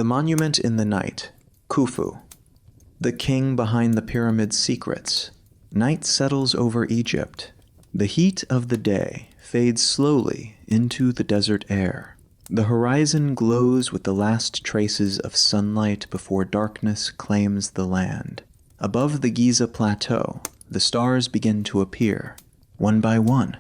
The monument in the night, Khufu. The king behind the pyramid's secrets. Night settles over Egypt. The heat of the day fades slowly into the desert air. The horizon glows with the last traces of sunlight before darkness claims the land. Above the Giza plateau, the stars begin to appear, one by one.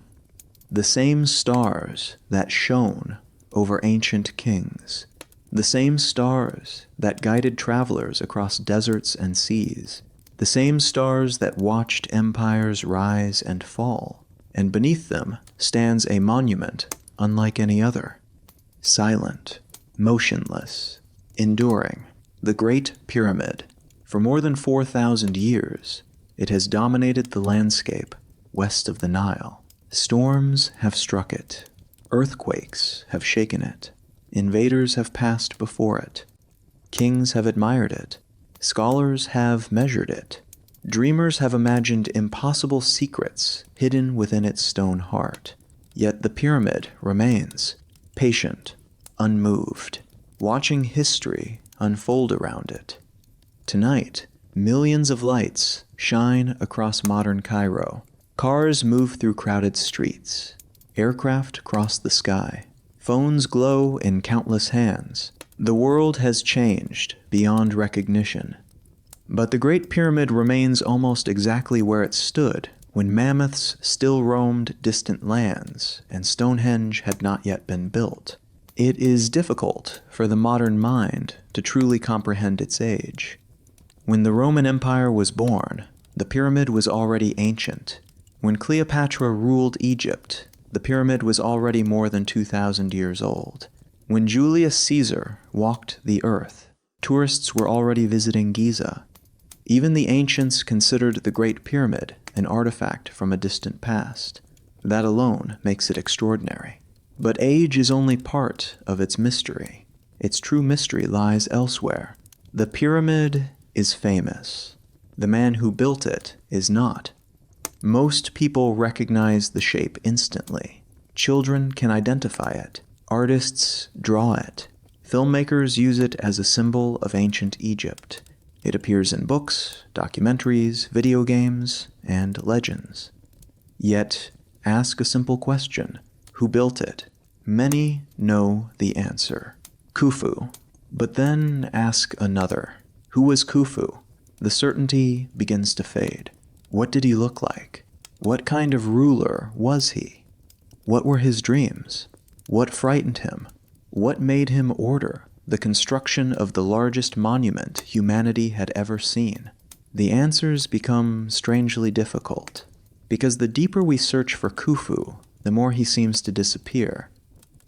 The same stars that shone over ancient kings. The same stars that guided travelers across deserts and seas. The same stars that watched empires rise and fall. And beneath them stands a monument unlike any other. Silent, motionless, enduring. The Great Pyramid. For more than 4,000 years, it has dominated the landscape west of the Nile. Storms have struck it. Earthquakes have shaken it. Invaders have passed before it. Kings have admired it. Scholars have measured it. Dreamers have imagined impossible secrets hidden within its stone heart. Yet the pyramid remains, patient, unmoved, watching history unfold around it. Tonight, millions of lights shine across modern Cairo. Cars move through crowded streets. Aircraft cross the sky. Phones glow in countless hands. The world has changed beyond recognition. But the Great Pyramid remains almost exactly where it stood when mammoths still roamed distant lands and Stonehenge had not yet been built. It is difficult for the modern mind to truly comprehend its age. When the Roman Empire was born, the pyramid was already ancient. When Cleopatra ruled Egypt, the pyramid was already more than 2,000 years old. When Julius Caesar walked the earth, tourists were already visiting Giza. Even the ancients considered the Great Pyramid an artifact from a distant past. That alone makes it extraordinary. But age is only part of its mystery. Its true mystery lies elsewhere. The pyramid is famous. The man who built it is not. Most people recognize the shape instantly. Children can identify it. Artists draw it. Filmmakers use it as a symbol of ancient Egypt. It appears in books, documentaries, video games, and legends. Yet, ask a simple question. Who built it? Many know the answer. Khufu. But then ask another. Who was Khufu? The certainty begins to fade. What did he look like? What kind of ruler was he? What were his dreams? What frightened him? What made him order the construction of the largest monument humanity had ever seen? The answers become strangely difficult, because the deeper we search for Khufu, the more he seems to disappear.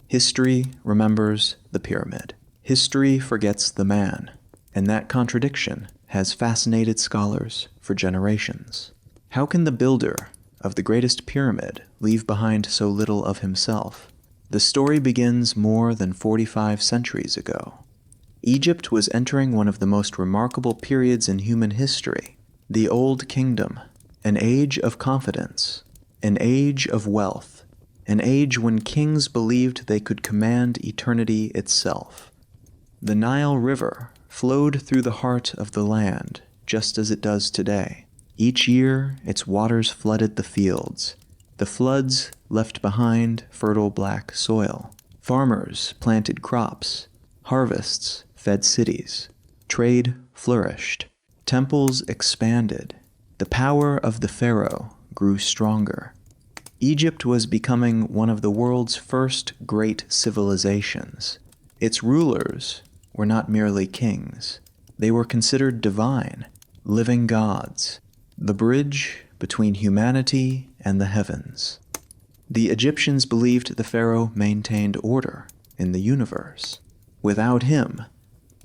History remembers the pyramid. History forgets the man, and that contradiction has fascinated scholars for generations. How can the builder of the greatest pyramid leave behind so little of himself? The story begins more than 45 centuries ago. Egypt was entering one of the most remarkable periods in human history, the Old Kingdom, an age of confidence, an age of wealth, an age when kings believed they could command eternity itself. The Nile River flowed through the heart of the land, just as it does today. Each year, its waters flooded the fields. The floods left behind fertile black soil. Farmers planted crops. Harvests fed cities. Trade flourished. Temples expanded. The power of the pharaoh grew stronger. Egypt was becoming one of the world's first great civilizations. Its rulers were not merely kings. They were considered divine, living gods, the bridge between humanity and the heavens. The Egyptians believed the pharaoh maintained order in the universe. Without him,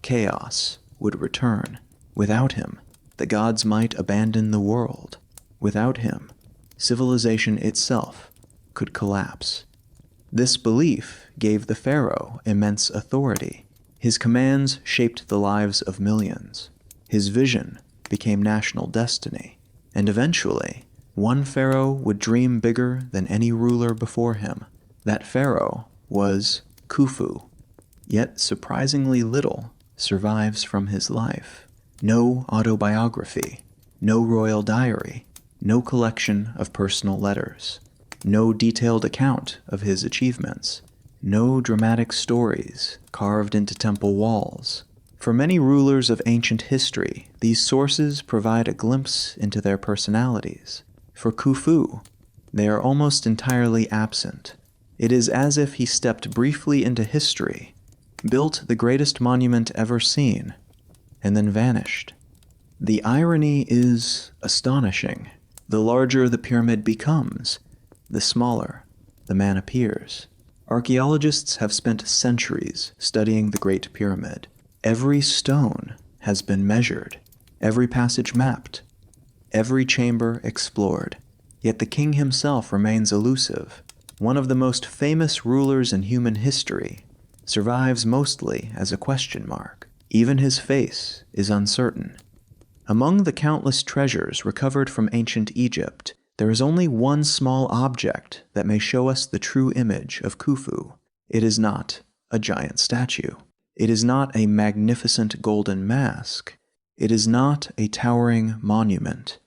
chaos would return. Without him, the gods might abandon the world. Without him, civilization itself could collapse. This belief gave the pharaoh immense authority. His commands shaped the lives of millions. His vision became national destiny. And eventually, one pharaoh would dream bigger than any ruler before him. That pharaoh was Khufu. Yet surprisingly little survives from his life. No autobiography, no royal diary, no collection of personal letters, no detailed account of his achievements, no dramatic stories carved into temple walls. For many rulers of ancient history, these sources provide a glimpse into their personalities. For Khufu, they are almost entirely absent. It is as if he stepped briefly into history, built the greatest monument ever seen, and then vanished. The irony is astonishing. The larger the pyramid becomes, the smaller the man appears. Archaeologists have spent centuries studying the Great Pyramid. Every stone has been measured, every passage mapped, every chamber explored. Yet the king himself remains elusive. One of the most famous rulers in human history survives mostly as a question mark. Even his face is uncertain. Among the countless treasures recovered from ancient Egypt, there is only one small object that may show us the true image of Khufu. It is not a giant statue. It is not a magnificent golden mask. It is not a towering monument.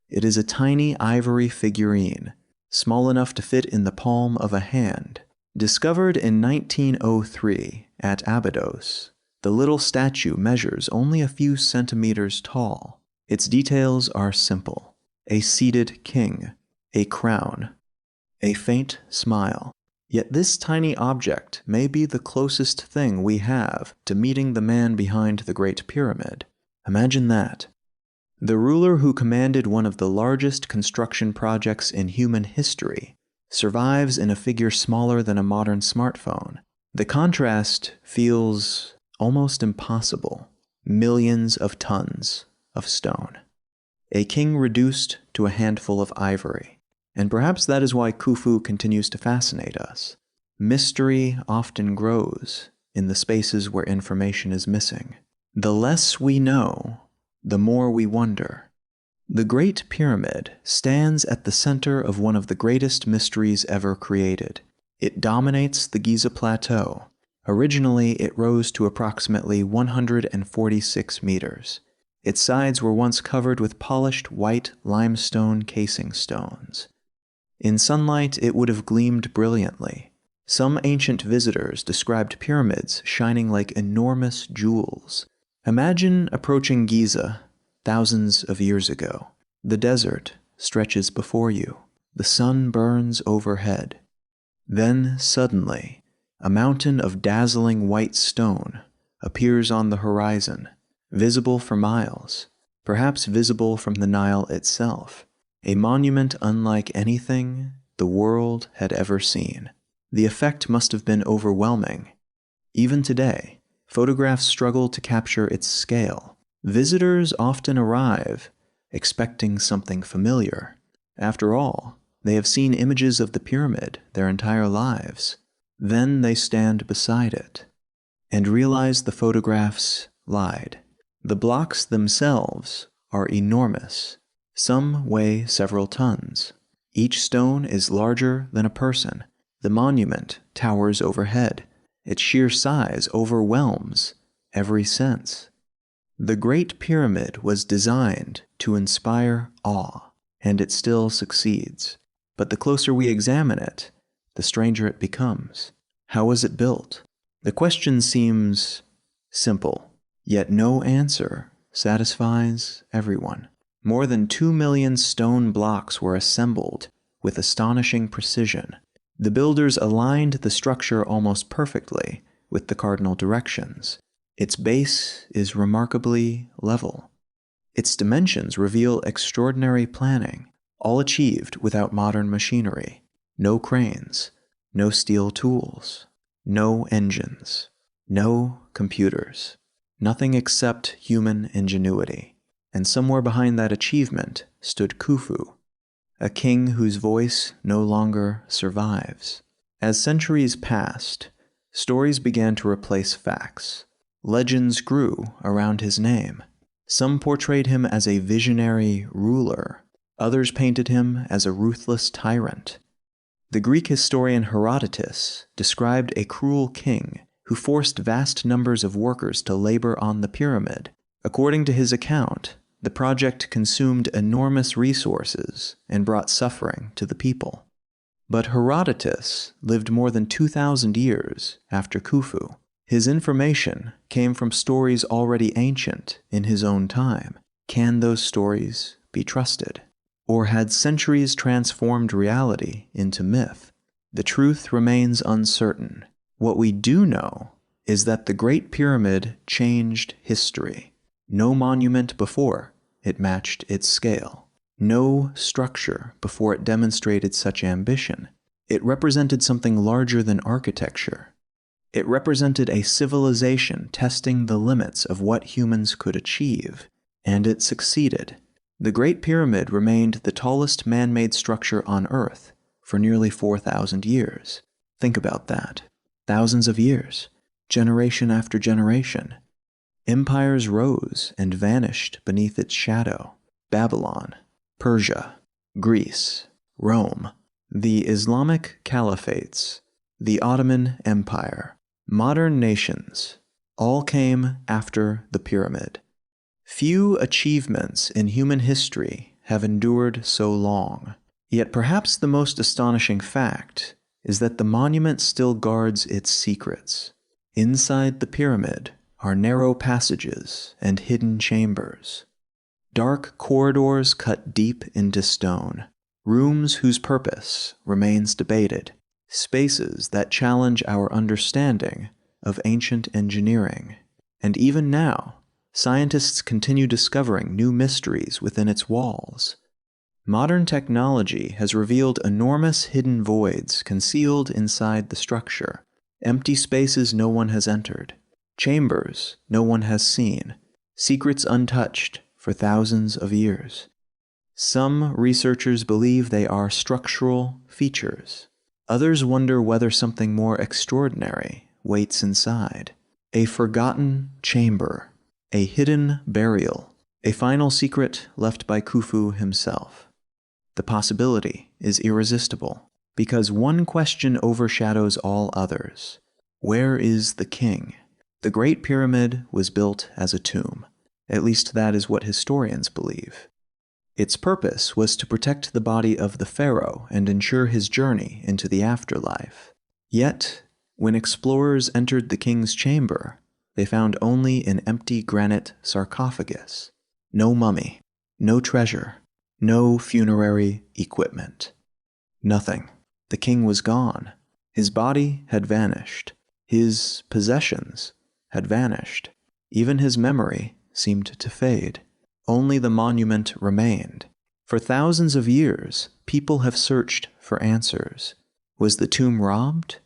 It is a tiny ivory figurine, small enough to fit in the palm of a hand. Discovered in 1903 at Abydos, the little statue measures only a few centimeters tall. Its details are simple: a seated king, a crown, a faint smile. Yet this tiny object may be the closest thing we have to meeting the man behind the Great Pyramid. Imagine that. The ruler who commanded one of the largest construction projects in human history survives in a figure smaller than a modern smartphone. The contrast feels almost impossible. Millions of tons of stone. A king reduced to a handful of ivory. And perhaps that is why Khufu continues to fascinate us. Mystery often grows in the spaces where information is missing. The less we know, the more we wonder. The Great Pyramid stands at the center of one of the greatest mysteries ever created. It dominates the Giza Plateau. Originally, it rose to approximately 146 meters. Its sides were once covered with polished white limestone casing stones. In sunlight, it would have gleamed brilliantly. Some ancient visitors described pyramids shining like enormous jewels. Imagine approaching Giza thousands of years ago. The desert stretches before you. The sun burns overhead. Then, suddenly, a mountain of dazzling white stone appears on the horizon, visible for miles, perhaps visible from the Nile itself. A monument unlike anything the world had ever seen. The effect must have been overwhelming. Even today, photographs struggle to capture its scale. Visitors often arrive expecting something familiar. After all, they have seen images of the pyramid their entire lives. Then they stand beside it and realize the photographs lied. The blocks themselves are enormous. Some weigh several tons. Each stone is larger than a person. The monument towers overhead. Its sheer size overwhelms every sense. The Great Pyramid was designed to inspire awe, and it still succeeds. But the closer we examine it, the stranger it becomes. How was it built? The question seems simple, yet no answer satisfies everyone. More than 2 million stone blocks were assembled with astonishing precision. The builders aligned the structure almost perfectly with the cardinal directions. Its base is remarkably level. Its dimensions reveal extraordinary planning, all achieved without modern machinery. No cranes, no steel tools, no engines, no computers. Nothing except human ingenuity. And somewhere behind that achievement stood Khufu, a king whose voice no longer survives. As centuries passed, stories began to replace facts. Legends grew around his name. Some portrayed him as a visionary ruler. Others painted him as a ruthless tyrant. The Greek historian Herodotus described a cruel king who forced vast numbers of workers to labor on the pyramid. According to his account, the project consumed enormous resources and brought suffering to the people. But Herodotus lived more than 2,000 years after Khufu. His information came from stories already ancient in his own time. Can those stories be trusted? Or had centuries transformed reality into myth? The truth remains uncertain. What we do know is that the Great Pyramid changed history. No monument before it matched its scale. No structure before it demonstrated such ambition. It represented something larger than architecture. It represented a civilization testing the limits of what humans could achieve, and it succeeded. The Great Pyramid remained the tallest man-made structure on Earth for nearly 4,000 years. Think about that. Thousands of years, generation after generation. Empires rose and vanished beneath its shadow. Babylon, Persia, Greece, Rome, the Islamic caliphates, the Ottoman Empire, modern nations, all came after the pyramid. Few achievements in human history have endured so long. Yet perhaps the most astonishing fact is that the monument still guards its secrets. Inside the pyramid are narrow passages and hidden chambers. Dark corridors cut deep into stone. Rooms whose purpose remains debated. Spaces that challenge our understanding of ancient engineering. And even now, scientists continue discovering new mysteries within its walls. Modern technology has revealed enormous hidden voids concealed inside the structure. Empty spaces no one has entered. Chambers no one has seen. Secrets untouched for thousands of years. Some researchers believe they are structural features. Others wonder whether something more extraordinary waits inside. A forgotten chamber, a hidden burial, a final secret left by Khufu himself. The possibility is irresistible, because one question overshadows all others. Where is the king? The Great Pyramid was built as a tomb. At least that is what historians believe. Its purpose was to protect the body of the pharaoh and ensure his journey into the afterlife. Yet, when explorers entered the king's chamber, they found only an empty granite sarcophagus. No mummy, no treasure, no funerary equipment. Nothing. The king was gone. His body had vanished. His possessions had vanished. Even his memory seemed to fade. Only the monument remained. For thousands of years, people have searched for answers. Was the tomb robbed?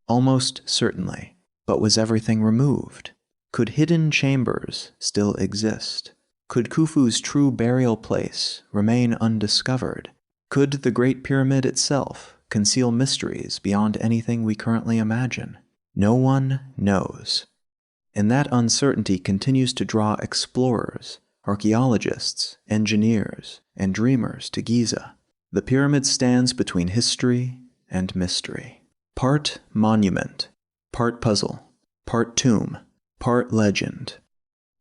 Almost certainly. But was everything removed? Could hidden chambers still exist? Could Khufu's true burial place remain undiscovered? Could the Great Pyramid itself conceal mysteries beyond anything we currently imagine? No one knows. And that uncertainty continues to draw explorers, archaeologists, engineers, and dreamers to Giza. The pyramid stands between history and mystery. Part monument, part puzzle, part tomb, part legend.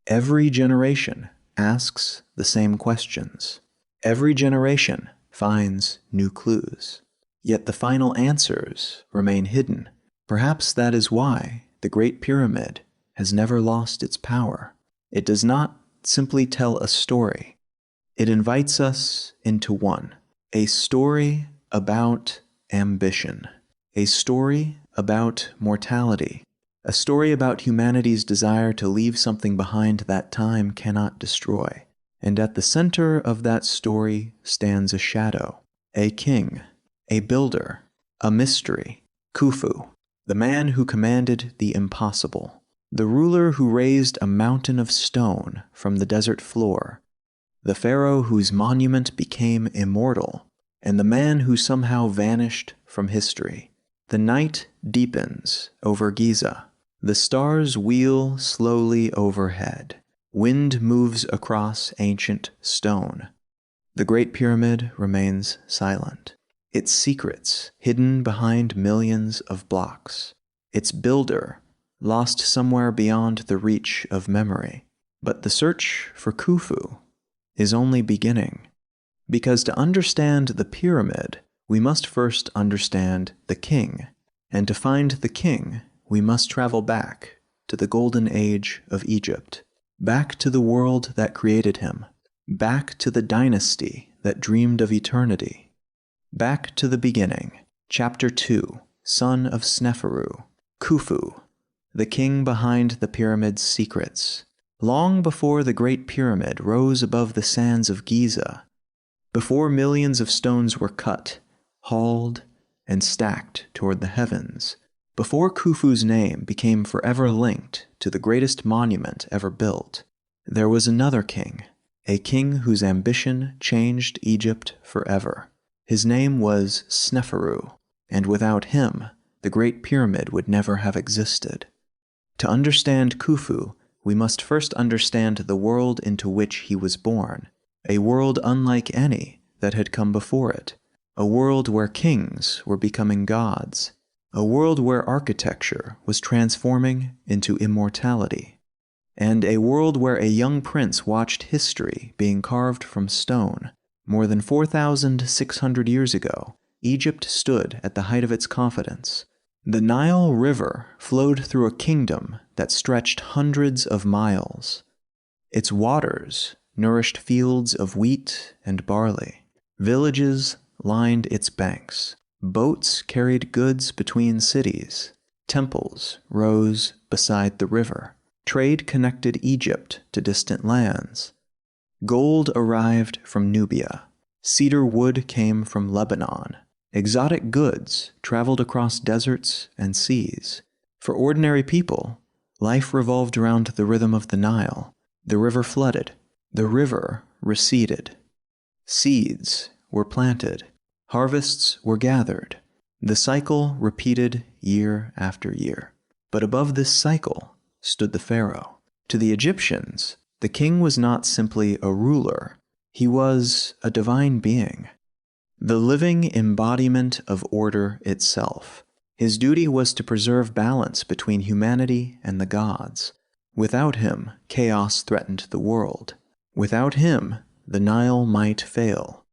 Every generation asks the same questions. Every generation finds new clues. Yet the final answers remain hidden. Perhaps that is why the Great Pyramid has never lost its power. It does not simply tell a story. It invites us into one. A story about ambition. A story about mortality. A story about humanity's desire to leave something behind that time cannot destroy. And at the center of that story stands a shadow. A king. A builder. A mystery. Khufu. The man who commanded the impossible. The ruler who raised a mountain of stone from the desert floor. The pharaoh whose monument became immortal. And the man who somehow vanished from history. The night deepens over Giza. The stars wheel slowly overhead. Wind moves across ancient stone. The Great Pyramid remains silent. Its secrets hidden behind millions of blocks. Its builder lost somewhere beyond the reach of memory. But the search for Khufu is only beginning, because to understand the pyramid, we must first understand the king, and to find the king, we must travel back to the golden age of Egypt, back to the world that created him, back to the dynasty that dreamed of eternity, back to the beginning. Chapter 2, Son of Sneferu, Khufu, the king behind the pyramid's secrets. Long before the Great Pyramid rose above the sands of Giza, before millions of stones were cut, hauled, and stacked toward the heavens, before Khufu's name became forever linked to the greatest monument ever built, there was another king, a king whose ambition changed Egypt forever. His name was Sneferu, and without him, the Great Pyramid would never have existed. To understand Khufu, we must first understand the world into which he was born, a world unlike any that had come before it, a world where kings were becoming gods, a world where architecture was transforming into immortality, and a world where a young prince watched history being carved from stone. More than 4,600 years ago, Egypt stood at the height of its confidence. The Nile River flowed through a kingdom that stretched hundreds of miles. Its waters nourished fields of wheat and barley. Villages lined its banks. Boats carried goods between cities. Temples rose beside the river. Trade connected Egypt to distant lands. Gold arrived from Nubia. Cedar wood came from Lebanon. Exotic goods traveled across deserts and seas. For ordinary people, life revolved around the rhythm of the Nile. The river flooded. The river receded. Seeds were planted. Harvests were gathered. The cycle repeated year after year. But above this cycle stood the pharaoh. To the Egyptians, the king was not simply a ruler. He was a divine being, the living embodiment of order itself. His duty was to preserve balance between humanity and the gods. Without him, chaos threatened the world. Without him, the Nile might fail.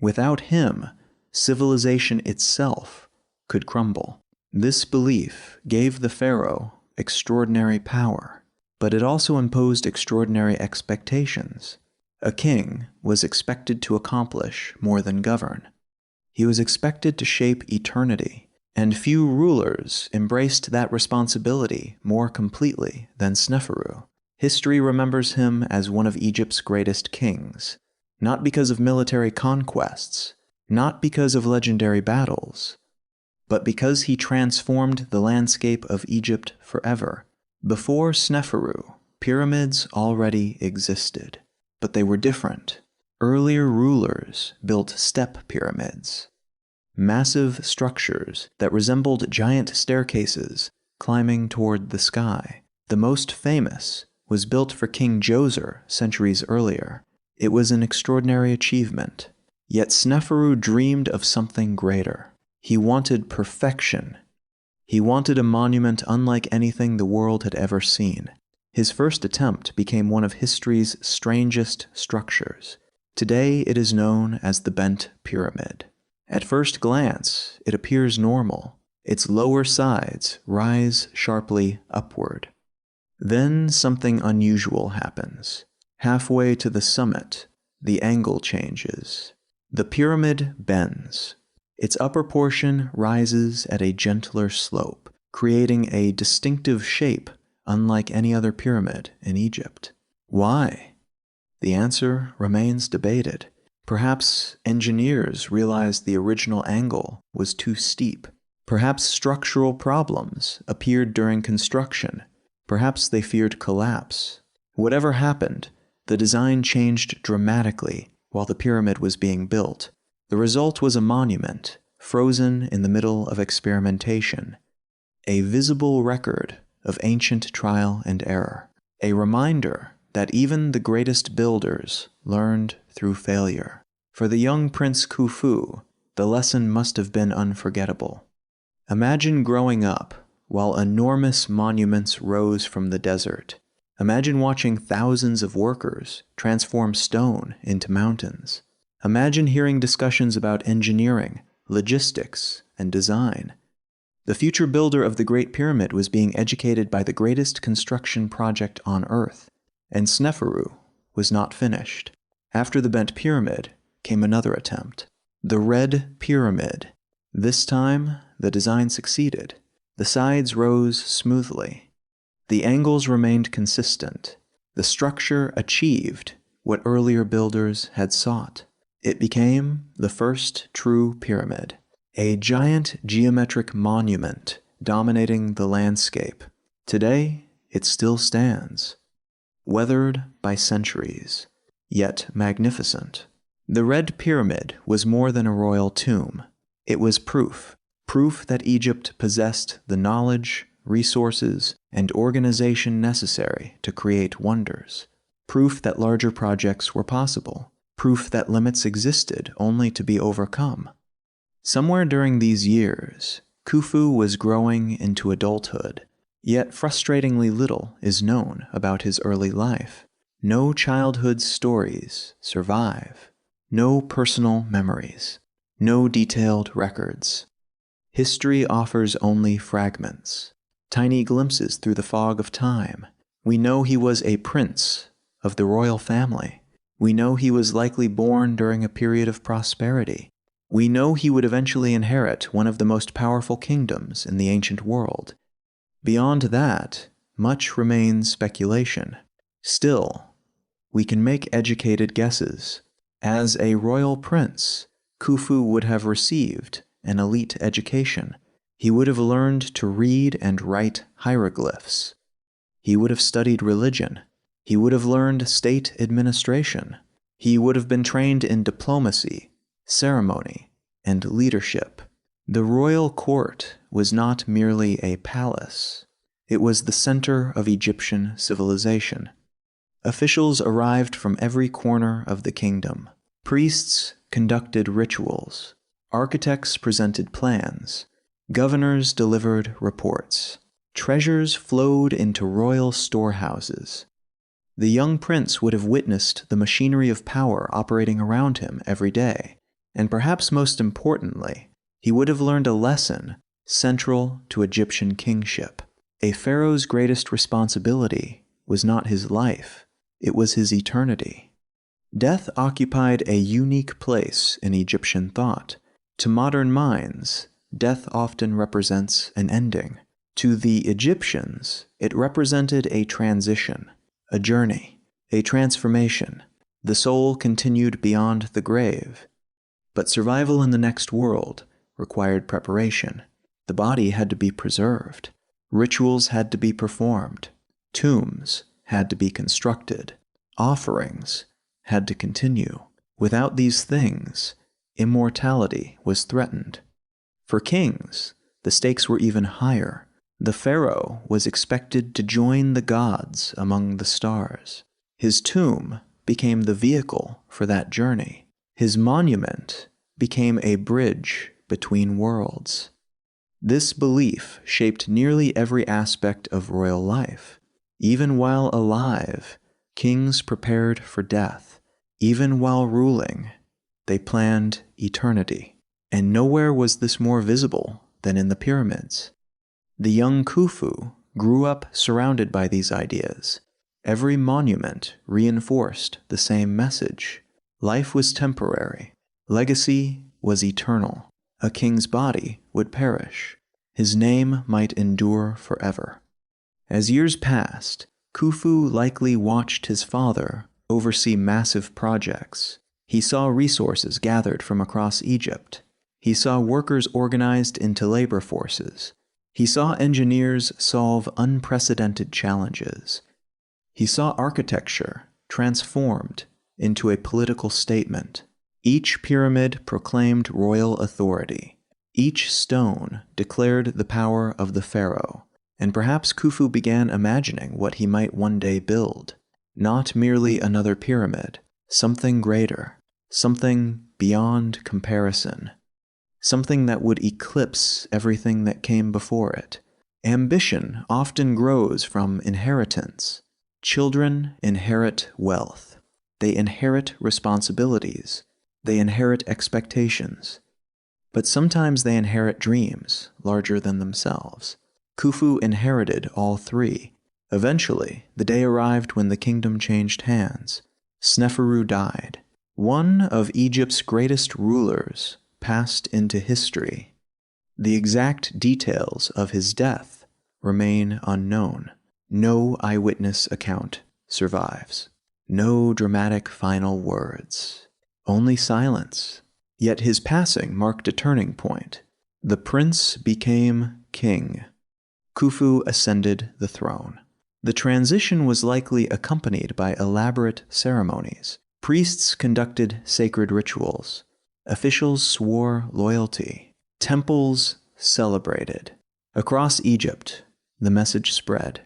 Without him, civilization itself could crumble. This belief gave the pharaoh extraordinary power, but it also imposed extraordinary expectations. A king was expected to accomplish more than govern. He was expected to shape eternity, and few rulers embraced that responsibility more completely than Sneferu. History remembers him as one of Egypt's greatest kings, not because of military conquests, not because of legendary battles, but because he transformed the landscape of Egypt forever. Before Sneferu, pyramids already existed, but they were different. Earlier rulers built step pyramids, massive structures that resembled giant staircases climbing toward the sky. The most famous was built for King Djoser centuries earlier. It was an extraordinary achievement. Yet Sneferu dreamed of something greater. He wanted perfection. He wanted a monument unlike anything the world had ever seen. His first attempt became one of history's strangest structures. Today it is known as the Bent Pyramid. At first glance, it appears normal. Its lower sides rise sharply upward. Then something unusual happens. Halfway to the summit, the angle changes. The pyramid bends. Its upper portion rises at a gentler slope, creating a distinctive shape unlike any other pyramid in Egypt. Why? The answer remains debated. Perhaps engineers realized the original angle was too steep. Perhaps structural problems appeared during construction. Perhaps they feared collapse. Whatever happened, the design changed dramatically while the pyramid was being built. The result was a monument, frozen in the middle of experimentation, a visible record of ancient trial and error, a reminder that even the greatest builders learned through failure. For the young Prince Khufu, the lesson must have been unforgettable. Imagine growing up, while enormous monuments rose from the desert. Imagine watching thousands of workers transform stone into mountains. Imagine hearing discussions about engineering, logistics, and design. The future builder of the Great Pyramid was being educated by the greatest construction project on Earth, and Sneferu was not finished. After the bent pyramid came another attempt. The Red Pyramid. This time, the design succeeded. The sides rose smoothly. The angles remained consistent. The structure achieved what earlier builders had sought. It became the first true pyramid, a giant geometric monument dominating the landscape. Today, it still stands, weathered by centuries, yet magnificent. The Red Pyramid was more than a royal tomb. It was proof that Egypt possessed the knowledge, resources, and organization necessary to create wonders. Proof that larger projects were possible. Proof that limits existed only to be overcome. Somewhere during these years, Khufu was growing into adulthood, yet frustratingly little is known about his early life. No childhood stories survive. No personal memories. No detailed records. History offers only fragments, tiny glimpses through the fog of time. We know he was a prince of the royal family. We know he was likely born during a period of prosperity. We know he would eventually inherit one of the most powerful kingdoms in the ancient world. Beyond that, much remains speculation. Still, we can make educated guesses. As a royal prince, Khufu would have received an elite education. He would have learned to read and write hieroglyphs. He would have studied religion. He would have learned state administration. He would have been trained in diplomacy, ceremony, and leadership. The royal court was not merely a palace. It was the center of Egyptian civilization. Officials arrived from every corner of the kingdom. Priests conducted rituals. Architects presented plans. Governors delivered reports. Treasures flowed into royal storehouses. The young prince would have witnessed the machinery of power operating around him every day, and perhaps most importantly, he would have learned a lesson central to Egyptian kingship. A pharaoh's greatest responsibility was not his life, it was his eternity. Death occupied a unique place in Egyptian thought. To modern minds, death often represents an ending. To the Egyptians, it represented a transition, a journey, a transformation. The soul continued beyond the grave. But survival in the next world required preparation. The body had to be preserved. Rituals had to be performed. Tombs had to be constructed. Offerings had to continue. Without these things, immortality was threatened. For kings, the stakes were even higher. The pharaoh was expected to join the gods among the stars. His tomb became the vehicle for that journey. His monument became a bridge between worlds. This belief shaped nearly every aspect of royal life. Even while alive, kings prepared for death. Even while ruling, they planned eternity. And nowhere was this more visible than in the pyramids. The young Khufu grew up surrounded by these ideas. Every monument reinforced the same message. Life was temporary. Legacy was eternal. A king's body would perish. His name might endure forever. As years passed, Khufu likely watched his father oversee massive projects. He saw resources gathered from across Egypt. He saw workers organized into labor forces. He saw engineers solve unprecedented challenges. He saw architecture transformed into a political statement. Each pyramid proclaimed royal authority. Each stone declared the power of the pharaoh. And perhaps Khufu began imagining what he might one day build. Not merely another pyramid, something greater, something beyond comparison, something that would eclipse everything that came before it, Ambition often grows from inheritance. Children inherit wealth. They inherit responsibilities. They inherit expectations. But sometimes they inherit dreams larger than themselves. Khufu inherited all three. Eventually, the day arrived when the kingdom changed hands. Sneferu died. One of Egypt's greatest rulers passed into history. The exact details of his death remain unknown. No eyewitness account survives. No dramatic final words. Only silence. Yet his passing marked a turning point. The prince became king. Khufu ascended the throne. The transition was likely accompanied by elaborate ceremonies. Priests conducted sacred rituals. Officials swore loyalty. Temples celebrated. Across Egypt, the message spread.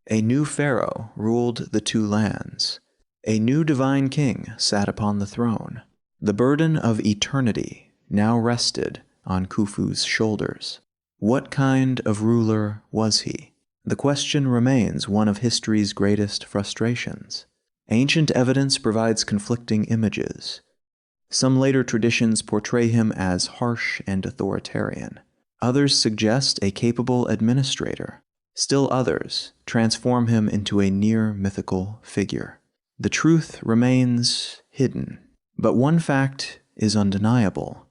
A new pharaoh ruled the two lands. A new divine king sat upon the throne. The burden of eternity now rested on Khufu's shoulders. What kind of ruler was he? The question remains one of history's greatest frustrations. Ancient evidence provides conflicting images. Some later traditions portray him as harsh and authoritarian. Others suggest a capable administrator. Still others transform him into a near-mythical figure. The truth remains hidden. But one fact is undeniable.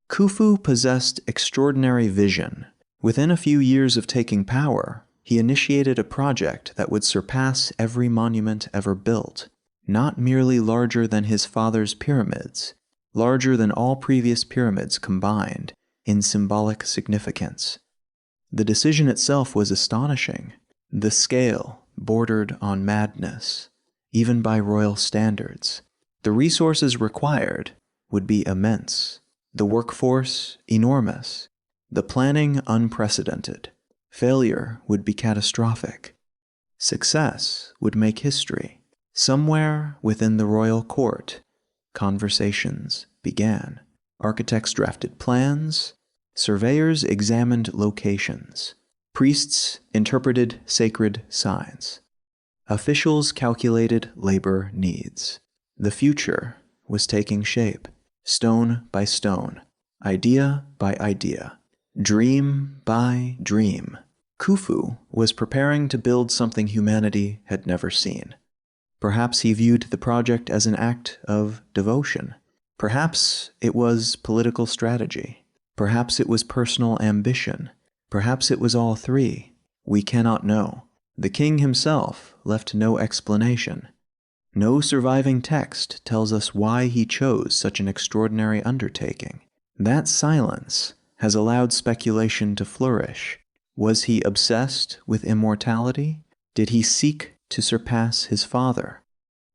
Khufu possessed extraordinary vision. Within a few years of taking power, he initiated a project that would surpass every monument ever built. Not merely larger than his father's pyramids, larger than all previous pyramids combined in symbolic significance. The decision itself was astonishing. The scale bordered on madness, even by royal standards. The resources required would be immense, the workforce enormous, the planning unprecedented. Failure would be catastrophic. Success would make history. Somewhere within the royal court, conversations began. Architects drafted plans, surveyors examined locations, priests interpreted sacred signs. Officials calculated labor needs. The future was taking shape, stone by stone, idea by idea, dream by dream. Khufu was preparing to build something humanity had never seen. Perhaps he viewed the project as an act of devotion. Perhaps it was political strategy. Perhaps it was personal ambition. Perhaps it was all three. We cannot know. The king himself left no explanation. No surviving text tells us why he chose such an extraordinary undertaking. That silence has allowed speculation to flourish. Was he obsessed with immortality? Did he seek to surpass his father?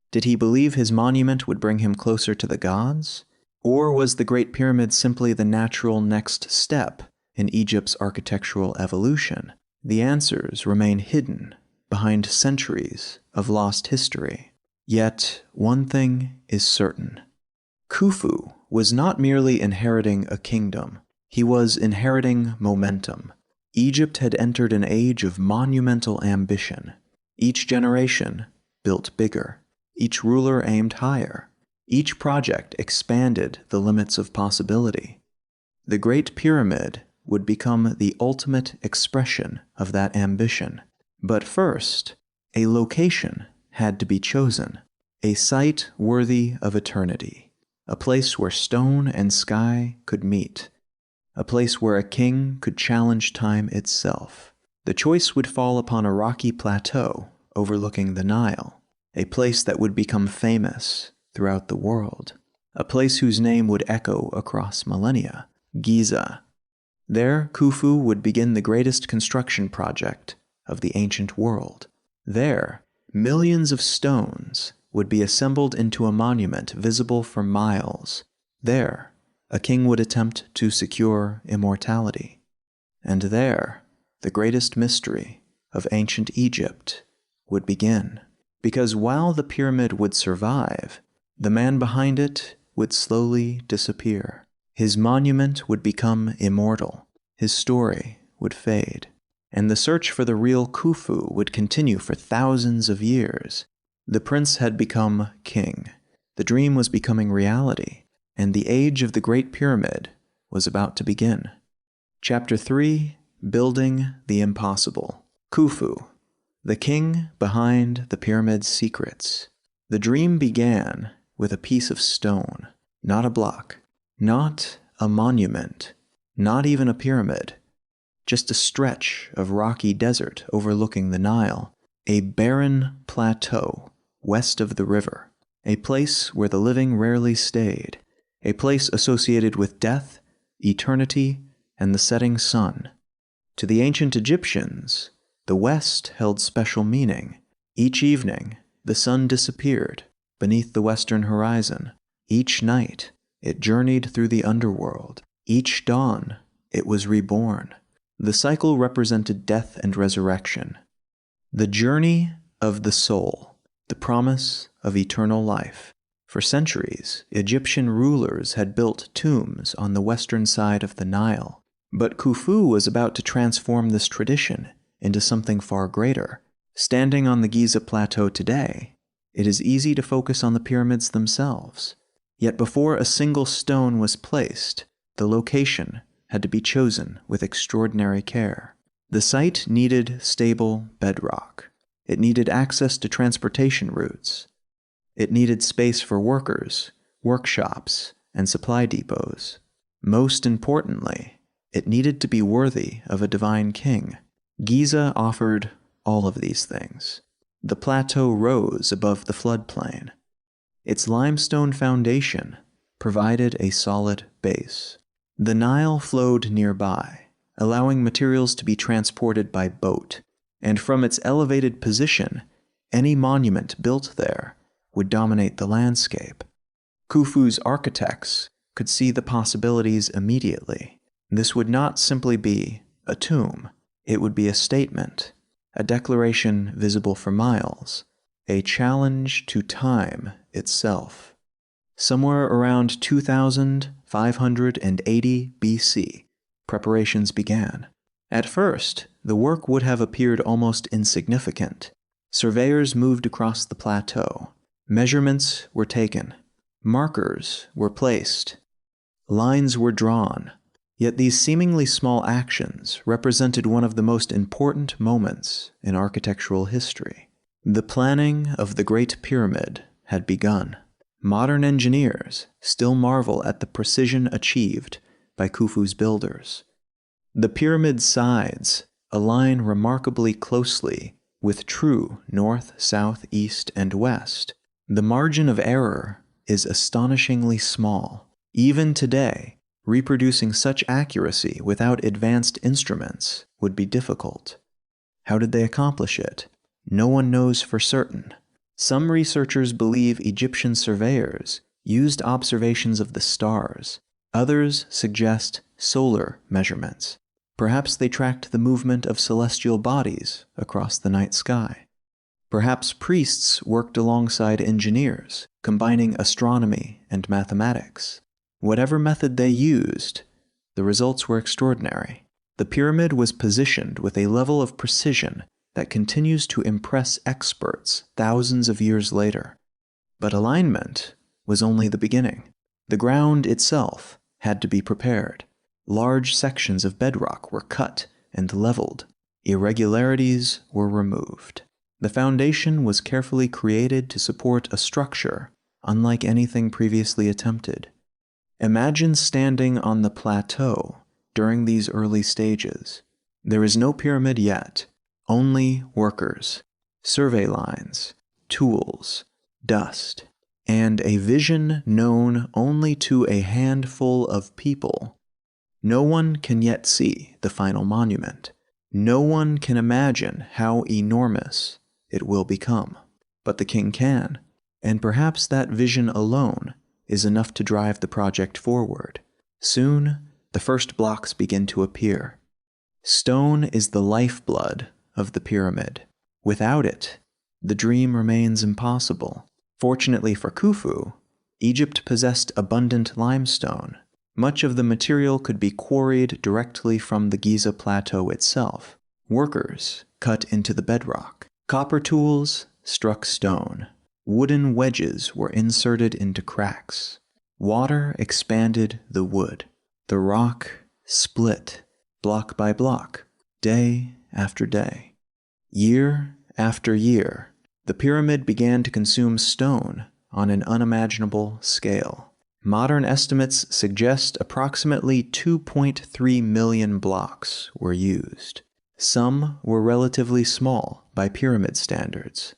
Did he believe his monument would bring him closer to the gods? Or was the Great Pyramid simply the natural next step in Egypt's architectural evolution? The answers remain hidden behind centuries of lost history. Yet, one thing is certain. Khufu was not merely inheriting a kingdom. He was inheriting momentum. Egypt had entered an age of monumental ambition. Each generation built bigger. Each ruler aimed higher. Each project expanded the limits of possibility. The Great Pyramid would become the ultimate expression of that ambition. But first, a location had to be chosen, a site worthy of eternity, a place where stone and sky could meet, a place where a king could challenge time itself. The choice would fall upon a rocky plateau overlooking the Nile, a place that would become famous throughout the world, a place whose name would echo across millennia, Giza. There, Khufu would begin the greatest construction project of the ancient world. There, millions of stones would be assembled into a monument visible for miles. There, a king would attempt to secure immortality. And there, the greatest mystery of ancient Egypt would begin. Because while the pyramid would survive, the man behind it would slowly disappear. His monument would become immortal. His story would fade. and the search for the real Khufu would continue for thousands of years. The prince had become king. The dream was becoming reality, and the age of the Great Pyramid was about to begin. Chapter 3: Building the Impossible. Khufu, the king behind the pyramid's secrets. The dream began with a piece of stone, not a block, not a monument, not even a pyramid, just a stretch of rocky desert overlooking the Nile, a barren plateau west of the river, a place where the living rarely stayed, a place associated with death, eternity, and the setting sun. To the ancient Egyptians, the West held special meaning. Each evening, the sun disappeared beneath the western horizon. Each night, it journeyed through the underworld. Each dawn, it was reborn. The cycle represented death and resurrection. The journey of the soul, the promise of eternal life. For centuries, Egyptian rulers had built tombs on the western side of the Nile. But Khufu was about to transform this tradition into something far greater. Standing on the Giza plateau today, it is easy to focus on the pyramids themselves. Yet before a single stone was placed, the location had to be chosen with extraordinary care. The site needed stable bedrock. It needed access to transportation routes. It needed space for workers, workshops, and supply depots. Most importantly, it needed to be worthy of a divine king. Giza offered all of these things. The plateau rose above the floodplain. Its limestone foundation provided a solid base. The Nile flowed nearby, allowing materials to be transported by boat, and from its elevated position, any monument built there would dominate the landscape. Khufu's architects could see the possibilities immediately. This would not simply be a tomb. It would be a statement, a declaration visible for miles, a challenge to time itself. Somewhere around 2580 BC, preparations began. At first, the work would have appeared almost insignificant. Surveyors moved across the plateau. Measurements were taken. Markers were placed. Lines were drawn. Yet these seemingly small actions represented one of the most important moments in architectural history. The planning of the Great Pyramid had begun. Modern engineers still marvel at the precision achieved by Khufu's builders. The pyramid's sides align remarkably closely with true north, south, east, and west. The margin of error is astonishingly small. Even today, reproducing such accuracy without advanced instruments would be difficult. How did they accomplish it? No one knows for certain. Some researchers believe Egyptian surveyors used observations of the stars. Others suggest solar measurements. Perhaps they tracked the movement of celestial bodies across the night sky. Perhaps priests worked alongside engineers, combining astronomy and mathematics. Whatever method they used, the results were extraordinary. The pyramid was positioned with a level of precision that continues to impress experts thousands of years later. But alignment was only the beginning. The ground itself had to be prepared. Large sections of bedrock were cut and leveled. Irregularities were removed. The foundation was carefully created to support a structure unlike anything previously attempted. Imagine standing on the plateau during these early stages. There is no pyramid yet, only workers, survey lines, tools, dust, and a vision known only to a handful of people. No one can yet see the final monument. No one can imagine how enormous it will become. But the king can, and perhaps that vision alone is enough to drive the project forward. Soon, the first blocks begin to appear. Stone is the lifeblood of the pyramid. Without it, the dream remains impossible. Fortunately for Khufu, Egypt possessed abundant limestone. Much of the material could be quarried directly from the Giza plateau itself. Workers cut into the bedrock. Copper tools struck stone. Wooden wedges were inserted into cracks. Water expanded the wood. The rock split, block by block, day after day. Year after year, the pyramid began to consume stone on an unimaginable scale. Modern estimates suggest approximately 2.3 million blocks were used. Some were relatively small by pyramid standards.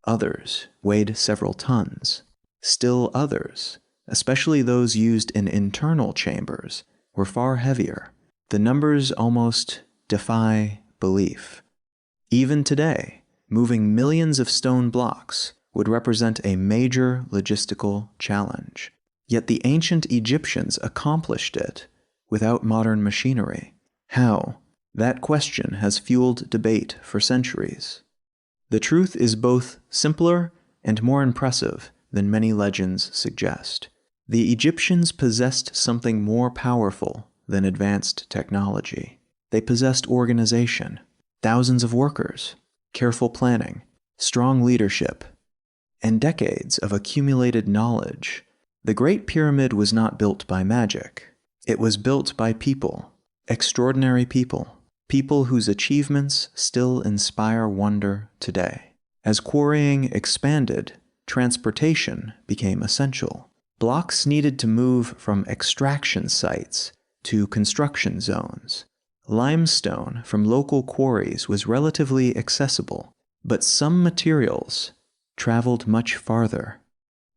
Others weighed several tons. Still others, especially those used in internal chambers, were far heavier. The numbers almost defy belief. Even today, moving millions of stone blocks would represent a major logistical challenge. Yet the ancient Egyptians accomplished it without modern machinery. How? That question has fueled debate for centuries. The truth is both simpler and more impressive than many legends suggest. The Egyptians possessed something more powerful than advanced technology. They possessed organization, thousands of workers, careful planning, strong leadership, and decades of accumulated knowledge. The Great Pyramid was not built by magic. It was built by people, extraordinary people, people whose achievements still inspire wonder today. As quarrying expanded, transportation became essential. Blocks needed to move from extraction sites to construction zones. Limestone from local quarries was relatively accessible, but some materials traveled much farther.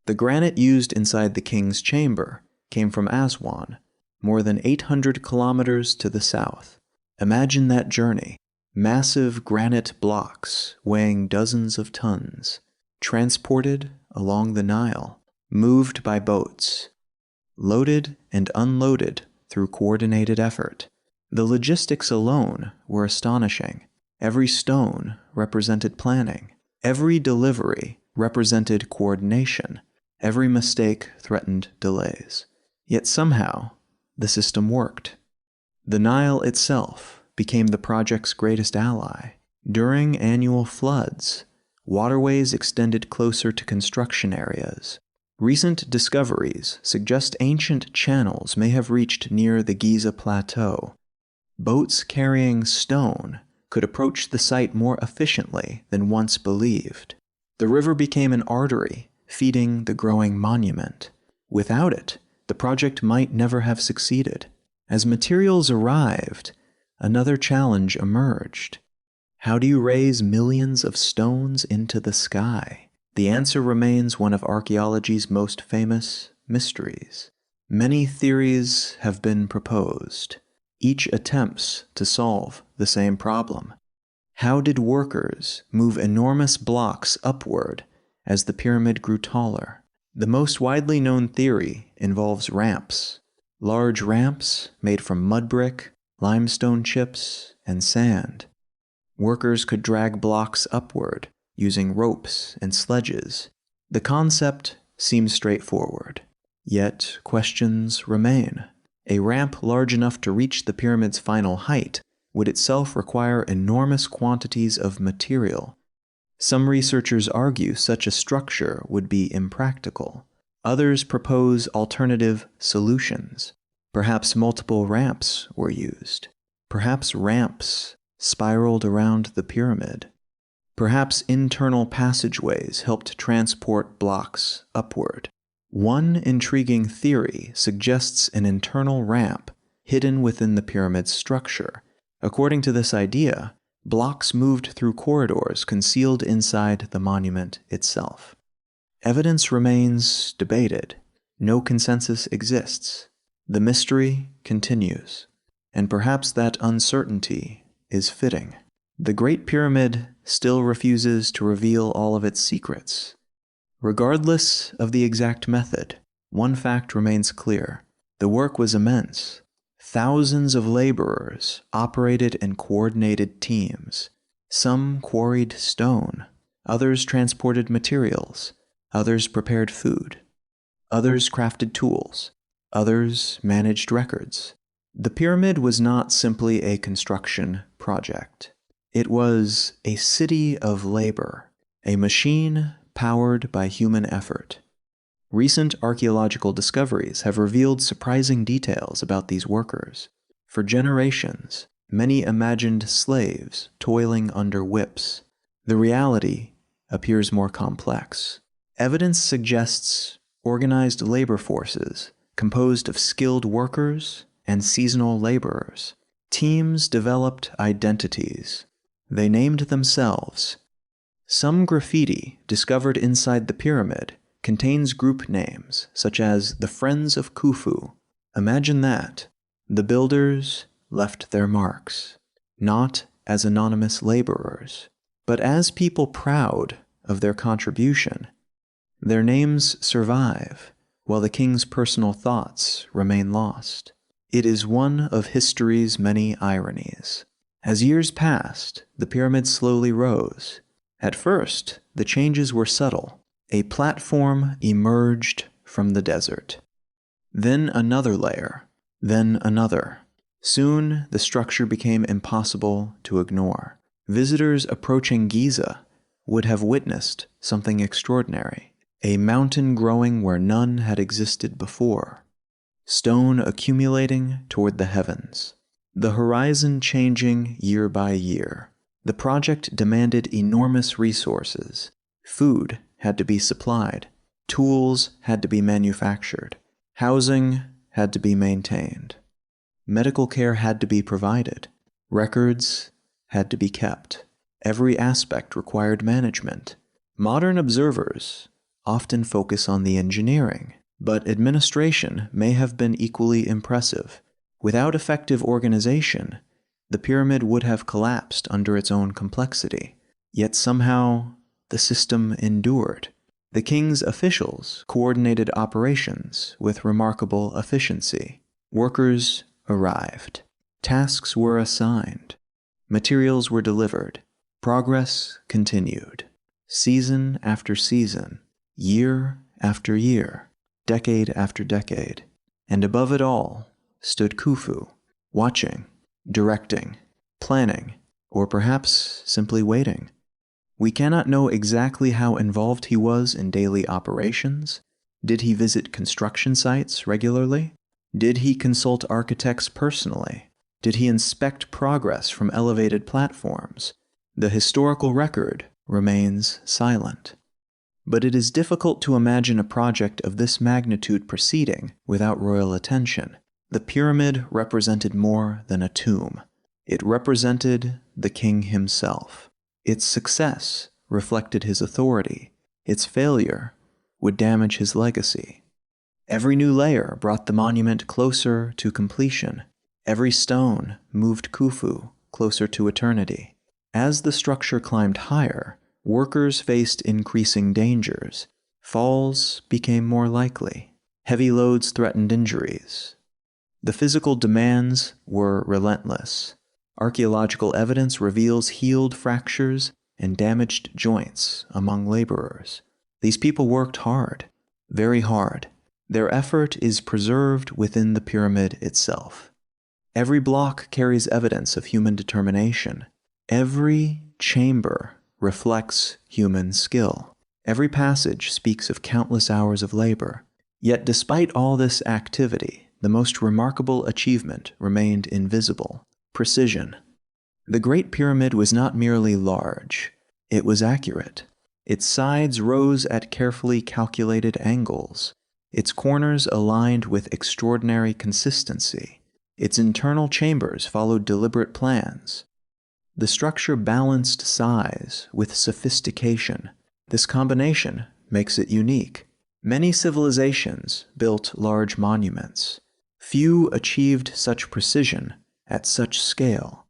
The granite used inside the king's chamber came from Aswan, more than 800 kilometers to the south. Imagine that journey. Massive granite blocks weighing dozens of tons, transported along the Nile, moved by boats, loaded and unloaded through coordinated effort. The logistics alone were astonishing. Every stone represented planning. Every delivery represented coordination. Every mistake threatened delays. Yet somehow, the system worked. The Nile itself became the project's greatest ally. During annual floods, waterways extended closer to construction areas. Recent discoveries suggest ancient channels may have reached near the Giza Plateau. Boats carrying stone could approach the site more efficiently than once believed. The river became an artery feeding the growing monument. Without it, the project might never have succeeded. As materials arrived, another challenge emerged. How do you raise millions of stones into the sky? The answer remains one of archaeology's most famous mysteries. Many theories have been proposed. Each attempts to solve the same problem. How did workers move enormous blocks upward as the pyramid grew taller? The most widely known theory involves ramps. Large ramps made from mud brick, limestone chips, and sand. Workers could drag blocks upward using ropes and sledges. The concept seems straightforward, yet questions remain. A ramp large enough to reach the pyramid's final height would itself require enormous quantities of material. Some researchers argue such a structure would be impractical. Others propose alternative solutions. Perhaps multiple ramps were used. Perhaps ramps spiraled around the pyramid. Perhaps internal passageways helped transport blocks upward. One intriguing theory suggests an internal ramp hidden within the pyramid's structure. According to this idea, blocks moved through corridors concealed inside the monument itself. Evidence remains debated. No consensus exists. The mystery continues, and perhaps that uncertainty is fitting. The Great Pyramid still refuses to reveal all of its secrets. Regardless of the exact method, one fact remains clear. The work was immense. Thousands of laborers operated in coordinated teams. Some quarried stone, others transported materials, others prepared food, others crafted tools, others managed records. The pyramid was not simply a construction project. It was a city of labor, a machine powered by human effort. Recent archaeological discoveries have revealed surprising details about these workers. For generations, many imagined slaves toiling under whips. The reality appears more complex. Evidence suggests organized labor forces composed of skilled workers and seasonal laborers. Teams developed identities. They named themselves. Some graffiti discovered inside the pyramid contains group names such as the Friends of Khufu. Imagine that. The builders left their marks, not as anonymous laborers, but as people proud of their contribution. Their names survive, while the king's personal thoughts remain lost. It is one of history's many ironies. As years passed, the pyramid slowly rose. At first, the changes were subtle. A platform emerged from the desert. Then another layer, then another. Soon, the structure became impossible to ignore. Visitors approaching Giza would have witnessed something extraordinary. A mountain growing where none had existed before. Stone accumulating toward the heavens. The horizon changing year by year. The project demanded enormous resources. Food had to be supplied. Tools had to be manufactured. Housing had to be maintained. Medical care had to be provided. Records had to be kept. Every aspect required management. Modern observers often focus on the engineering, but administration may have been equally impressive. Without effective organization, the pyramid would have collapsed under its own complexity. Yet somehow, the system endured. The king's officials coordinated operations with remarkable efficiency. Workers arrived. Tasks were assigned. Materials were delivered. Progress continued. Season after season. Year after year. Decade after decade. And above it all stood Khufu, watching, directing, planning, or perhaps simply waiting. We cannot know exactly how involved he was in daily operations. Did he visit construction sites regularly? Did he consult architects personally? Did he inspect progress from elevated platforms? The historical record remains silent. But it is difficult to imagine a project of this magnitude proceeding without royal attention. The pyramid represented more than a tomb. It represented the king himself. Its success reflected his authority. Its failure would damage his legacy. Every new layer brought the monument closer to completion. Every stone moved Khufu closer to eternity. As the structure climbed higher, workers faced increasing dangers. Falls became more likely. Heavy loads threatened injuries. The physical demands were relentless. Archaeological evidence reveals healed fractures and damaged joints among laborers. These people worked hard, very hard. Their effort is preserved within the pyramid itself. Every block carries evidence of human determination. Every chamber reflects human skill. Every passage speaks of countless hours of labor. Yet despite all this activity, the most remarkable achievement remained invisible: precision. The Great Pyramid was not merely large, it was accurate. Its sides rose at carefully calculated angles. Its corners aligned with extraordinary consistency. Its internal chambers followed deliberate plans. The structure balanced size with sophistication. This combination makes it unique. Many civilizations built large monuments. Few achieved such precision at such scale.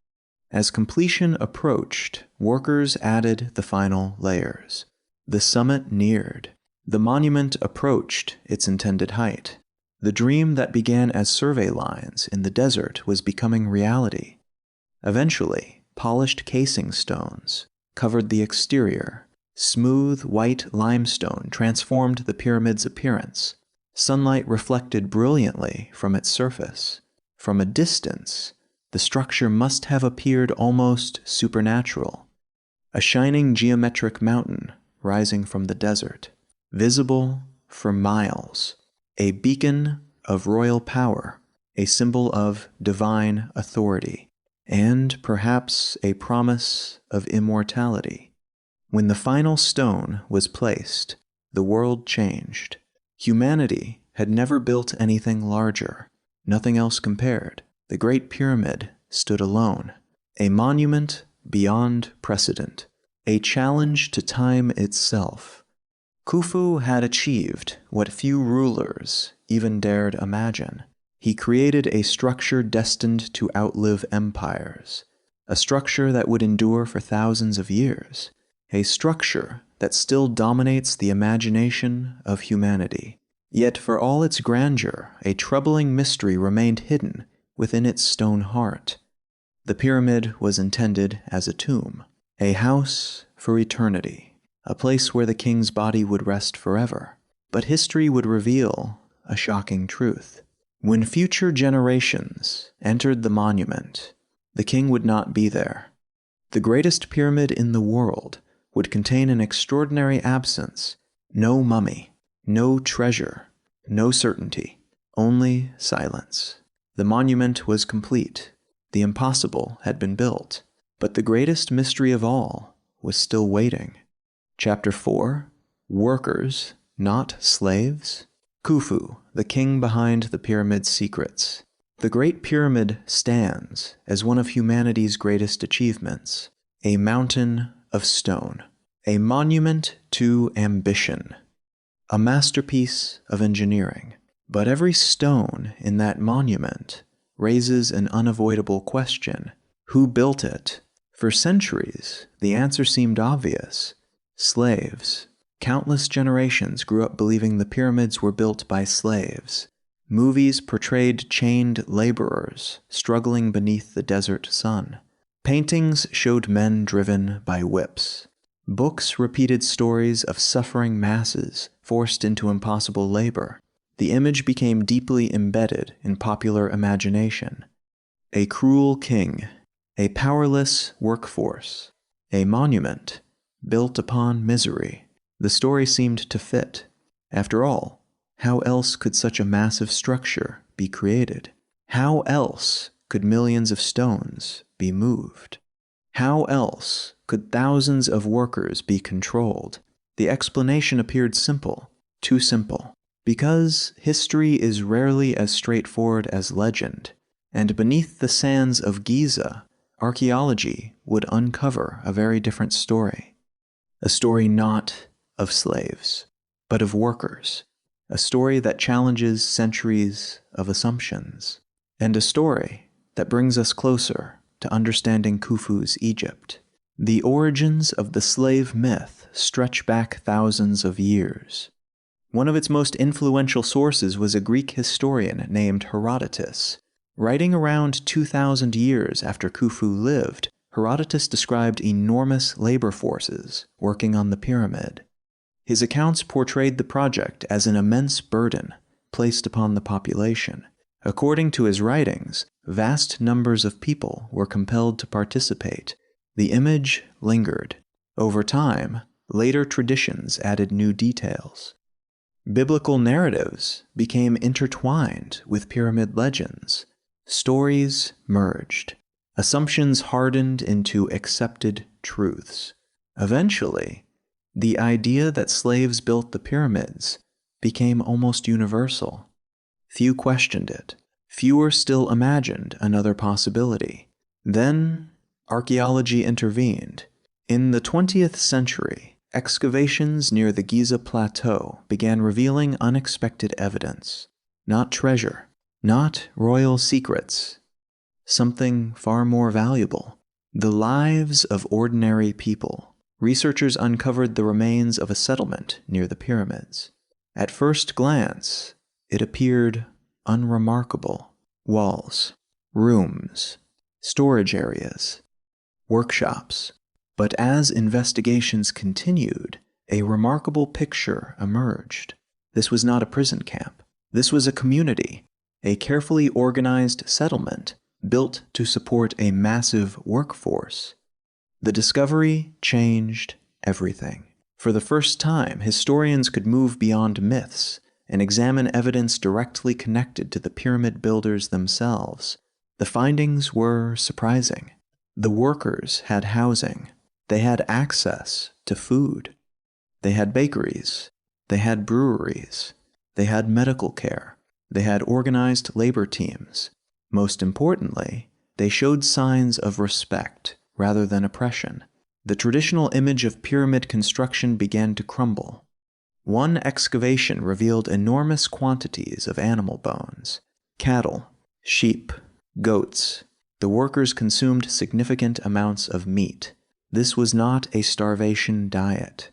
As completion approached, workers added the final layers. The summit neared. The monument approached its intended height. The dream that began as survey lines in the desert was becoming reality. Eventually, polished casing stones covered the exterior. Smooth, white limestone transformed the pyramid's appearance. Sunlight reflected brilliantly from its surface. From a distance, The structure must have appeared almost supernatural. A shining geometric mountain rising from the desert, visible for miles, a beacon of royal power, a symbol of divine authority, and perhaps a promise of immortality. When the final stone was placed, the world changed. Humanity had never built anything larger. Nothing else compared. The Great Pyramid stood alone, a monument beyond precedent, a challenge to time itself. Khufu had achieved what few rulers even dared imagine. He created a structure destined to outlive empires, a structure that would endure for thousands of years, a structure that still dominates the imagination of humanity. Yet for all its grandeur, a troubling mystery remained hidden within its stone heart. The pyramid was intended as a tomb, a house for eternity, a place where the king's body would rest forever. But history would reveal a shocking truth. When future generations entered the monument, the king would not be there. The greatest pyramid in the world would contain an extraordinary absence: no mummy, no treasure, no certainty, only silence. The monument was complete. The impossible had been built, but the greatest mystery of all was still waiting. Chapter 4: Workers, Not Slaves. Khufu, the king behind the pyramid's secrets. The Great Pyramid stands as one of humanity's greatest achievements, a mountain of stone, a monument to ambition, a masterpiece of engineering. But every stone in that monument raises an unavoidable question: who built it? For centuries, the answer seemed obvious: slaves. Countless generations grew up believing the pyramids were built by slaves. Movies portrayed chained laborers struggling beneath the desert sun. Paintings showed men driven by whips. Books repeated stories of suffering masses forced into impossible labor. The image became deeply embedded in popular imagination. A cruel king, a powerless workforce, a monument built upon misery. The story seemed to fit. After all, how else could such a massive structure be created? How else could millions of stones be moved? How else could thousands of workers be controlled? The explanation appeared simple, too simple. Because history is rarely as straightforward as legend, and beneath the sands of Giza, archaeology would uncover a very different story. A story not of slaves, but of workers. A story that challenges centuries of assumptions. And a story that brings us closer to understanding Khufu's Egypt. The origins of the slave myth stretch back thousands of years. One of its most influential sources was a Greek historian named Herodotus. Writing around 2,000 years after Khufu lived, Herodotus described enormous labor forces working on the pyramid. His accounts portrayed the project as an immense burden placed upon the population. According to his writings, vast numbers of people were compelled to participate. The image lingered. Over time, later traditions added new details. Biblical narratives became intertwined with pyramid legends. Stories merged. Assumptions hardened into accepted truths. Eventually, the idea that slaves built the pyramids became almost universal. Few questioned it. Fewer still imagined another possibility. Then, archaeology intervened. In the 20th century, excavations near the Giza Plateau began revealing unexpected evidence. Not treasure, not royal secrets. Something far more valuable: the lives of ordinary people. Researchers uncovered the remains of a settlement near the pyramids. At first glance, it appeared unremarkable. Walls, rooms, storage areas, workshops. But as investigations continued, a remarkable picture emerged. This was not a prison camp. This was a community, a carefully organized settlement built to support a massive workforce. The discovery changed everything. For the first time, historians could move beyond myths and examine evidence directly connected to the pyramid builders themselves. The findings were surprising. The workers had housing. They had access to food. They had bakeries. They had breweries. They had medical care. They had organized labor teams. Most importantly, they showed signs of respect rather than oppression. The traditional image of pyramid construction began to crumble. One excavation revealed enormous quantities of animal bones: cattle, sheep, goats. The workers consumed significant amounts of meat. This was not a starvation diet.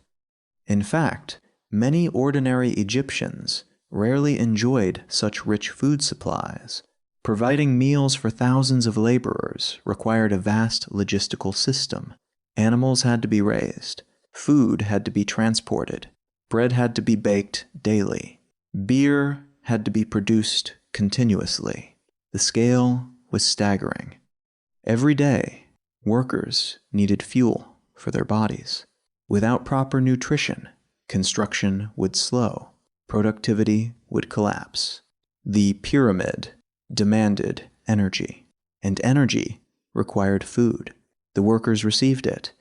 In fact, many ordinary Egyptians rarely enjoyed such rich food supplies. Providing meals for thousands of laborers required a vast logistical system. Animals had to be raised. Food had to be transported. Bread had to be baked daily. Beer had to be produced continuously. The scale was staggering. Every day, workers needed fuel for their bodies. Without proper nutrition, construction would slow. Productivity would collapse. The pyramid demanded energy, and energy required food. The workers received it.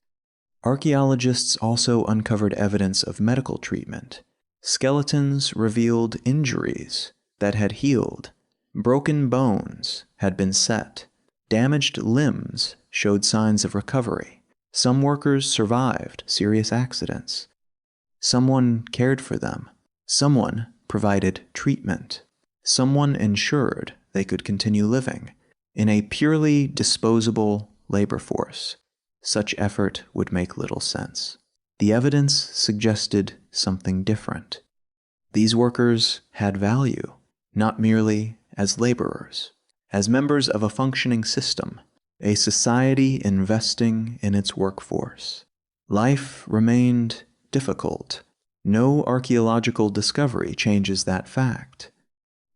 Archaeologists also uncovered evidence of medical treatment. Skeletons revealed injuries that had healed. Broken bones had been set. Damaged limbs showed signs of recovery. Some workers survived serious accidents. Someone cared for them. Someone provided treatment. Someone ensured they could continue living. In a purely disposable labor force, such effort would make little sense. The evidence suggested something different. These workers had value, not merely as laborers, as members of a functioning system, a society investing in its workforce. Life remained difficult. No archaeological discovery changes that fact.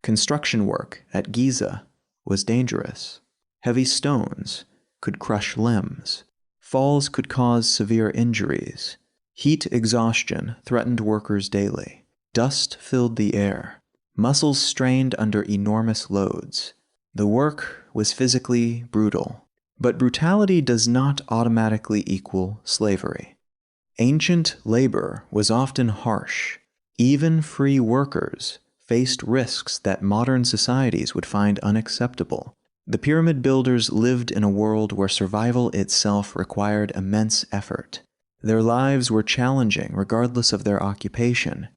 Construction work at Giza was dangerous. Heavy stones could crush limbs. Falls could cause severe injuries. Heat exhaustion threatened workers daily. Dust filled the air. Muscles strained under enormous loads. The work was physically brutal. But brutality does not automatically equal slavery. Ancient labor was often harsh. Even free workers faced risks that modern societies would find unacceptable. The pyramid builders lived in a world where survival itself required immense effort. Their lives were challenging regardless of their occupation.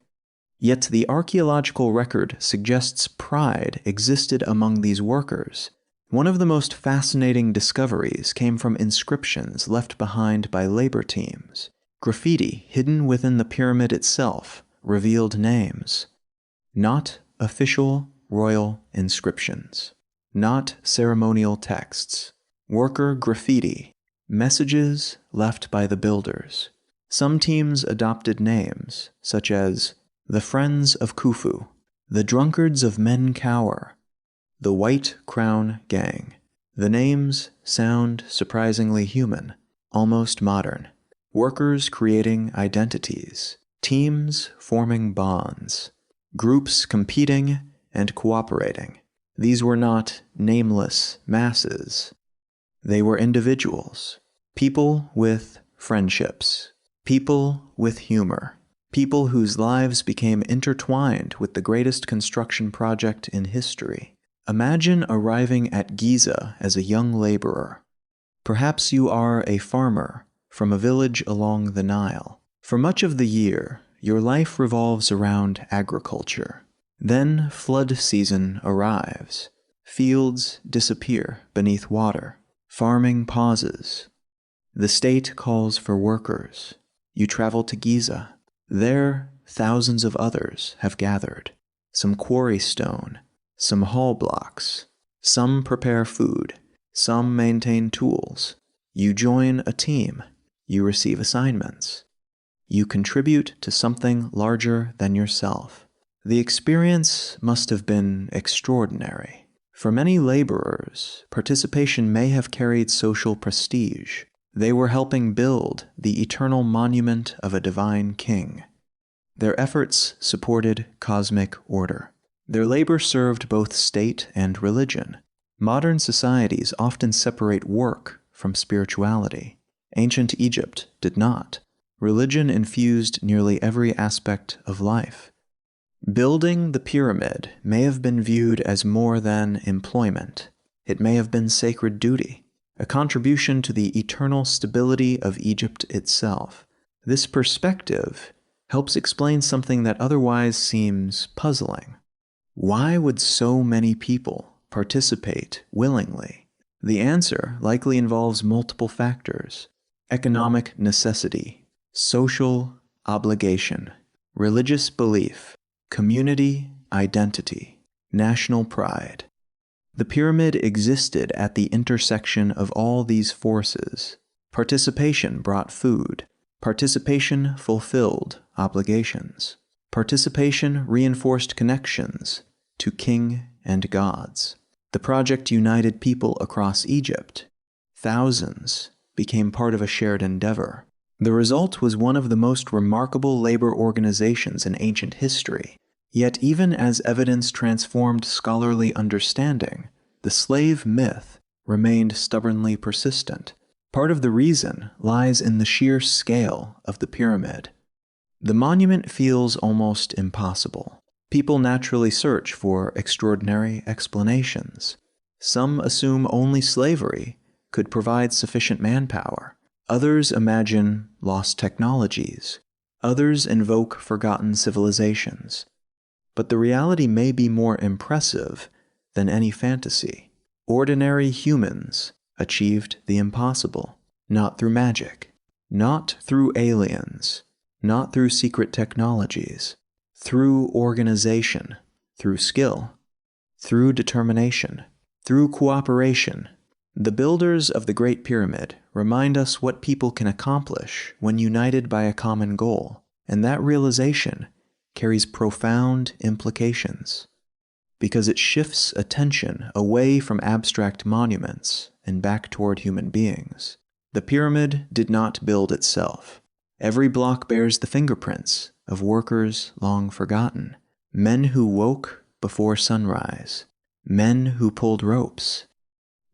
Yet the archaeological record suggests pride existed among these workers. One of the most fascinating discoveries came from inscriptions left behind by labor teams. Graffiti hidden within the pyramid itself revealed names. Not official royal inscriptions. Not ceremonial texts. Worker graffiti. Messages left by the builders. Some teams adopted names, such as the Friends of Khufu, the Drunkards of Men Cower, the White Crown Gang. The names sound surprisingly human, almost modern. Workers creating identities, teams forming bonds, groups competing and cooperating. These were not nameless masses. They were individuals, people with friendships, people with humor, people whose lives became intertwined with the greatest construction project in history. Imagine arriving at Giza as a young laborer. Perhaps you are a farmer from a village along the Nile. For much of the year, your life revolves around agriculture. Then flood season arrives. Fields disappear beneath water. Farming pauses. The state calls for workers. You travel to Giza. There, thousands of others have gathered. Some quarry stone, some haul blocks. Some prepare food. Some maintain tools. You join a team. You receive assignments. You contribute to something larger than yourself. The experience must have been extraordinary. For many laborers, participation may have carried social prestige. They were helping build the eternal monument of a divine king. Their efforts supported cosmic order. Their labor served both state and religion. Modern societies often separate work from spirituality. Ancient Egypt did not. Religion infused nearly every aspect of life. Building the pyramid may have been viewed as more than employment. It may have been sacred duty, a contribution to the eternal stability of Egypt itself. This perspective helps explain something that otherwise seems puzzling. Why would so many people participate willingly? The answer likely involves multiple factors: economic necessity, social obligation, religious belief, community identity, national pride. The pyramid existed at the intersection of all these forces. Participation brought food. Participation fulfilled obligations. Participation reinforced connections to king and gods. The project united people across Egypt. Thousands became part of a shared endeavor. The result was one of the most remarkable labor organizations in ancient history. Yet even as evidence transformed scholarly understanding, the slave myth remained stubbornly persistent. Part of the reason lies in the sheer scale of the pyramid. The monument feels almost impossible. People naturally search for extraordinary explanations. Some assume only slavery could provide sufficient manpower. Others imagine lost technologies. Others invoke forgotten civilizations. But the reality may be more impressive than any fantasy. Ordinary humans achieved the impossible, not through magic, not through aliens, not through secret technologies, through organization, through skill, through determination, through cooperation. The builders of the Great Pyramid remind us what people can accomplish when united by a common goal, and that realization carries profound implications, because it shifts attention away from abstract monuments and back toward human beings. The pyramid did not build itself. Every block bears the fingerprints of workers long forgotten, men who woke before sunrise, men who pulled ropes,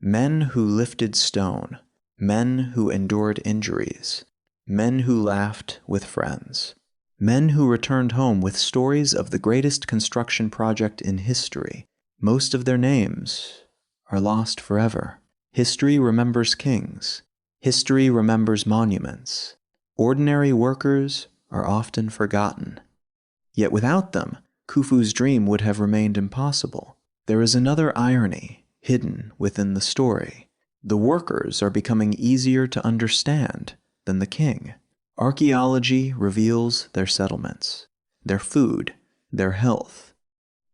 men who lifted stone, men who endured injuries, men who laughed with friends. Men who returned home with stories of the greatest construction project in history. Most of their names are lost forever. History remembers kings. History remembers monuments. Ordinary workers are often forgotten. Yet without them, Khufu's dream would have remained impossible. There is another irony hidden within the story. The workers are becoming easier to understand than the king. Archaeology reveals their settlements, their food, their health,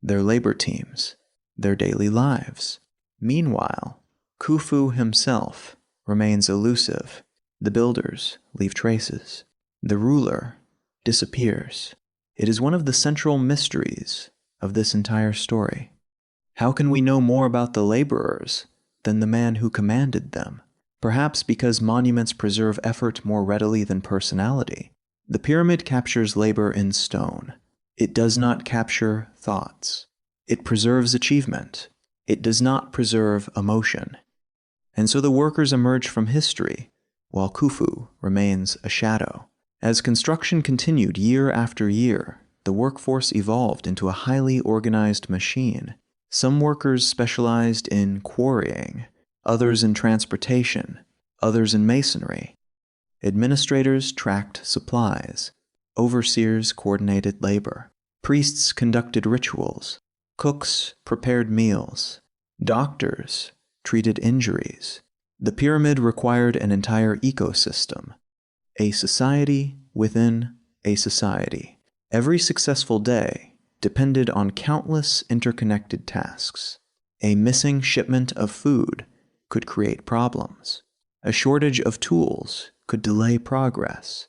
their labor teams, their daily lives. Meanwhile, Khufu himself remains elusive. The builders leave traces. The ruler disappears. It is one of the central mysteries of this entire story. How can we know more about the laborers than the man who commanded them? Perhaps because monuments preserve effort more readily than personality. The pyramid captures labor in stone. It does not capture thoughts. It preserves achievement. It does not preserve emotion. And so the workers emerge from history, while Khufu remains a shadow. As construction continued year after year, the workforce evolved into a highly organized machine. Some workers specialized in quarrying, others in transportation, others in masonry. Administrators tracked supplies. Overseers coordinated labor. Priests conducted rituals. Cooks prepared meals. Doctors treated injuries. The pyramid required an entire ecosystem, a society within a society. Every successful day depended on countless interconnected tasks. A missing shipment of food could create problems. A shortage of tools could delay progress.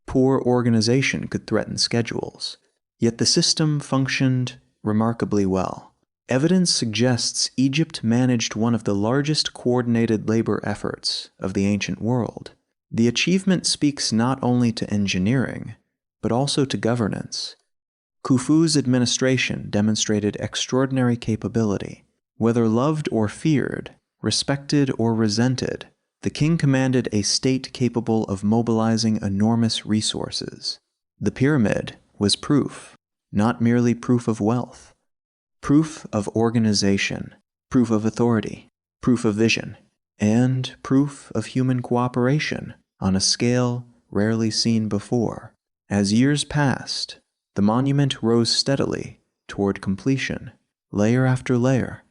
Poor organization could threaten schedules. Yet the system functioned remarkably well. Evidence suggests Egypt managed one of the largest coordinated labor efforts of the ancient world. The achievement speaks not only to engineering, but also to governance. Khufu's administration demonstrated extraordinary capability. Whether loved or feared, respected or resented, the king commanded a state capable of mobilizing enormous resources. The pyramid was proof, not merely proof of wealth, proof of organization, proof of authority, proof of vision, and proof of human cooperation on a scale rarely seen before. As years passed, the monument rose steadily toward completion, layer after layer,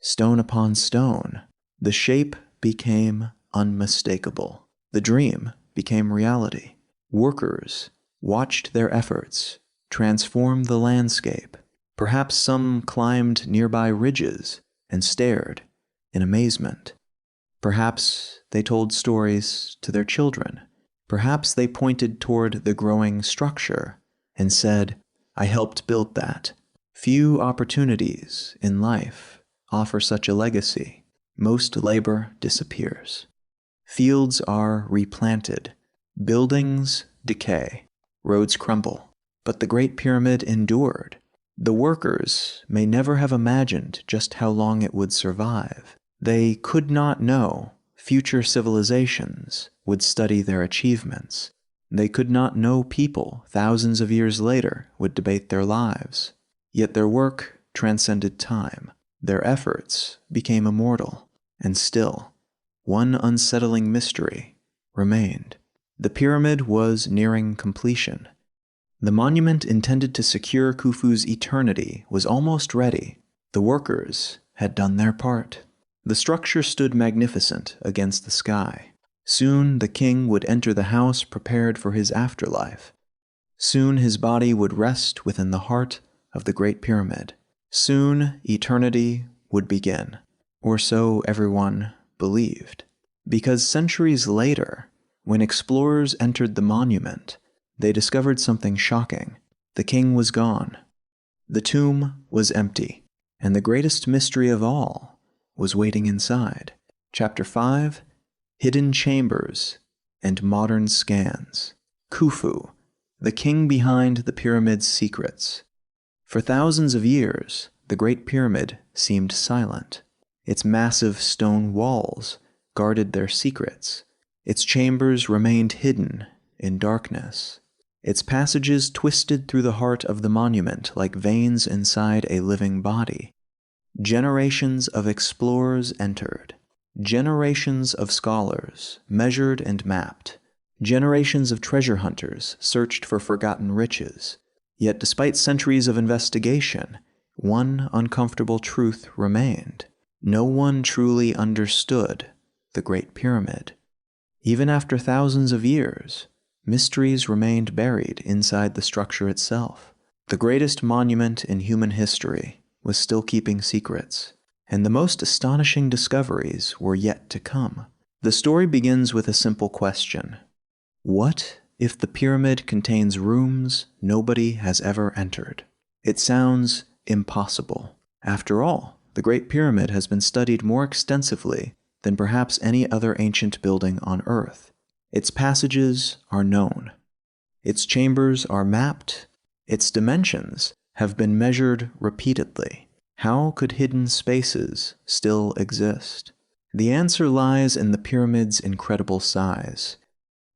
stone upon stone. The shape became unmistakable. The dream became reality. Workers watched their efforts transform the landscape. Perhaps some climbed nearby ridges and stared in amazement. Perhaps they told stories to their children. Perhaps they pointed toward the growing structure and said, "I helped build that." Few opportunities in life offer such a legacy. Most labor disappears. Fields are replanted. Buildings decay. Roads crumble. But the Great Pyramid endured. The workers may never have imagined just how long it would survive. They could not know future civilizations would study their achievements. They could not know people thousands of years later would debate their lives. Yet their work transcended time. Their efforts became immortal. And still, one unsettling mystery remained. The pyramid was nearing completion. The monument intended to secure Khufu's eternity was almost ready. The workers had done their part. The structure stood magnificent against the sky. Soon the king would enter the house prepared for his afterlife. Soon his body would rest within the heart of the Great Pyramid. Soon eternity would begin, or so everyone believed. Because centuries later, when explorers entered the monument, they discovered something shocking. The king was gone. The tomb was empty, and the greatest mystery of all was waiting inside. Chapter 5, Hidden Chambers and Modern Scans. Khufu, the king behind the pyramid's secrets. For thousands of years, the Great Pyramid seemed silent. Its massive stone walls guarded their secrets. Its chambers remained hidden in darkness. Its passages twisted through the heart of the monument like veins inside a living body. Generations of explorers entered. Generations of scholars measured and mapped. Generations of treasure hunters searched for forgotten riches. Yet despite centuries of investigation, one uncomfortable truth remained. No one truly understood the Great Pyramid. Even after thousands of years, mysteries remained buried inside the structure itself. The greatest monument in human history was still keeping secrets, and the most astonishing discoveries were yet to come. The story begins with a simple question. What if the pyramid contains rooms nobody has ever entered? It sounds impossible. After all, the Great Pyramid has been studied more extensively than perhaps any other ancient building on Earth. Its passages are known. Its chambers are mapped. Its dimensions have been measured repeatedly. How could hidden spaces still exist? The answer lies in the pyramid's incredible size.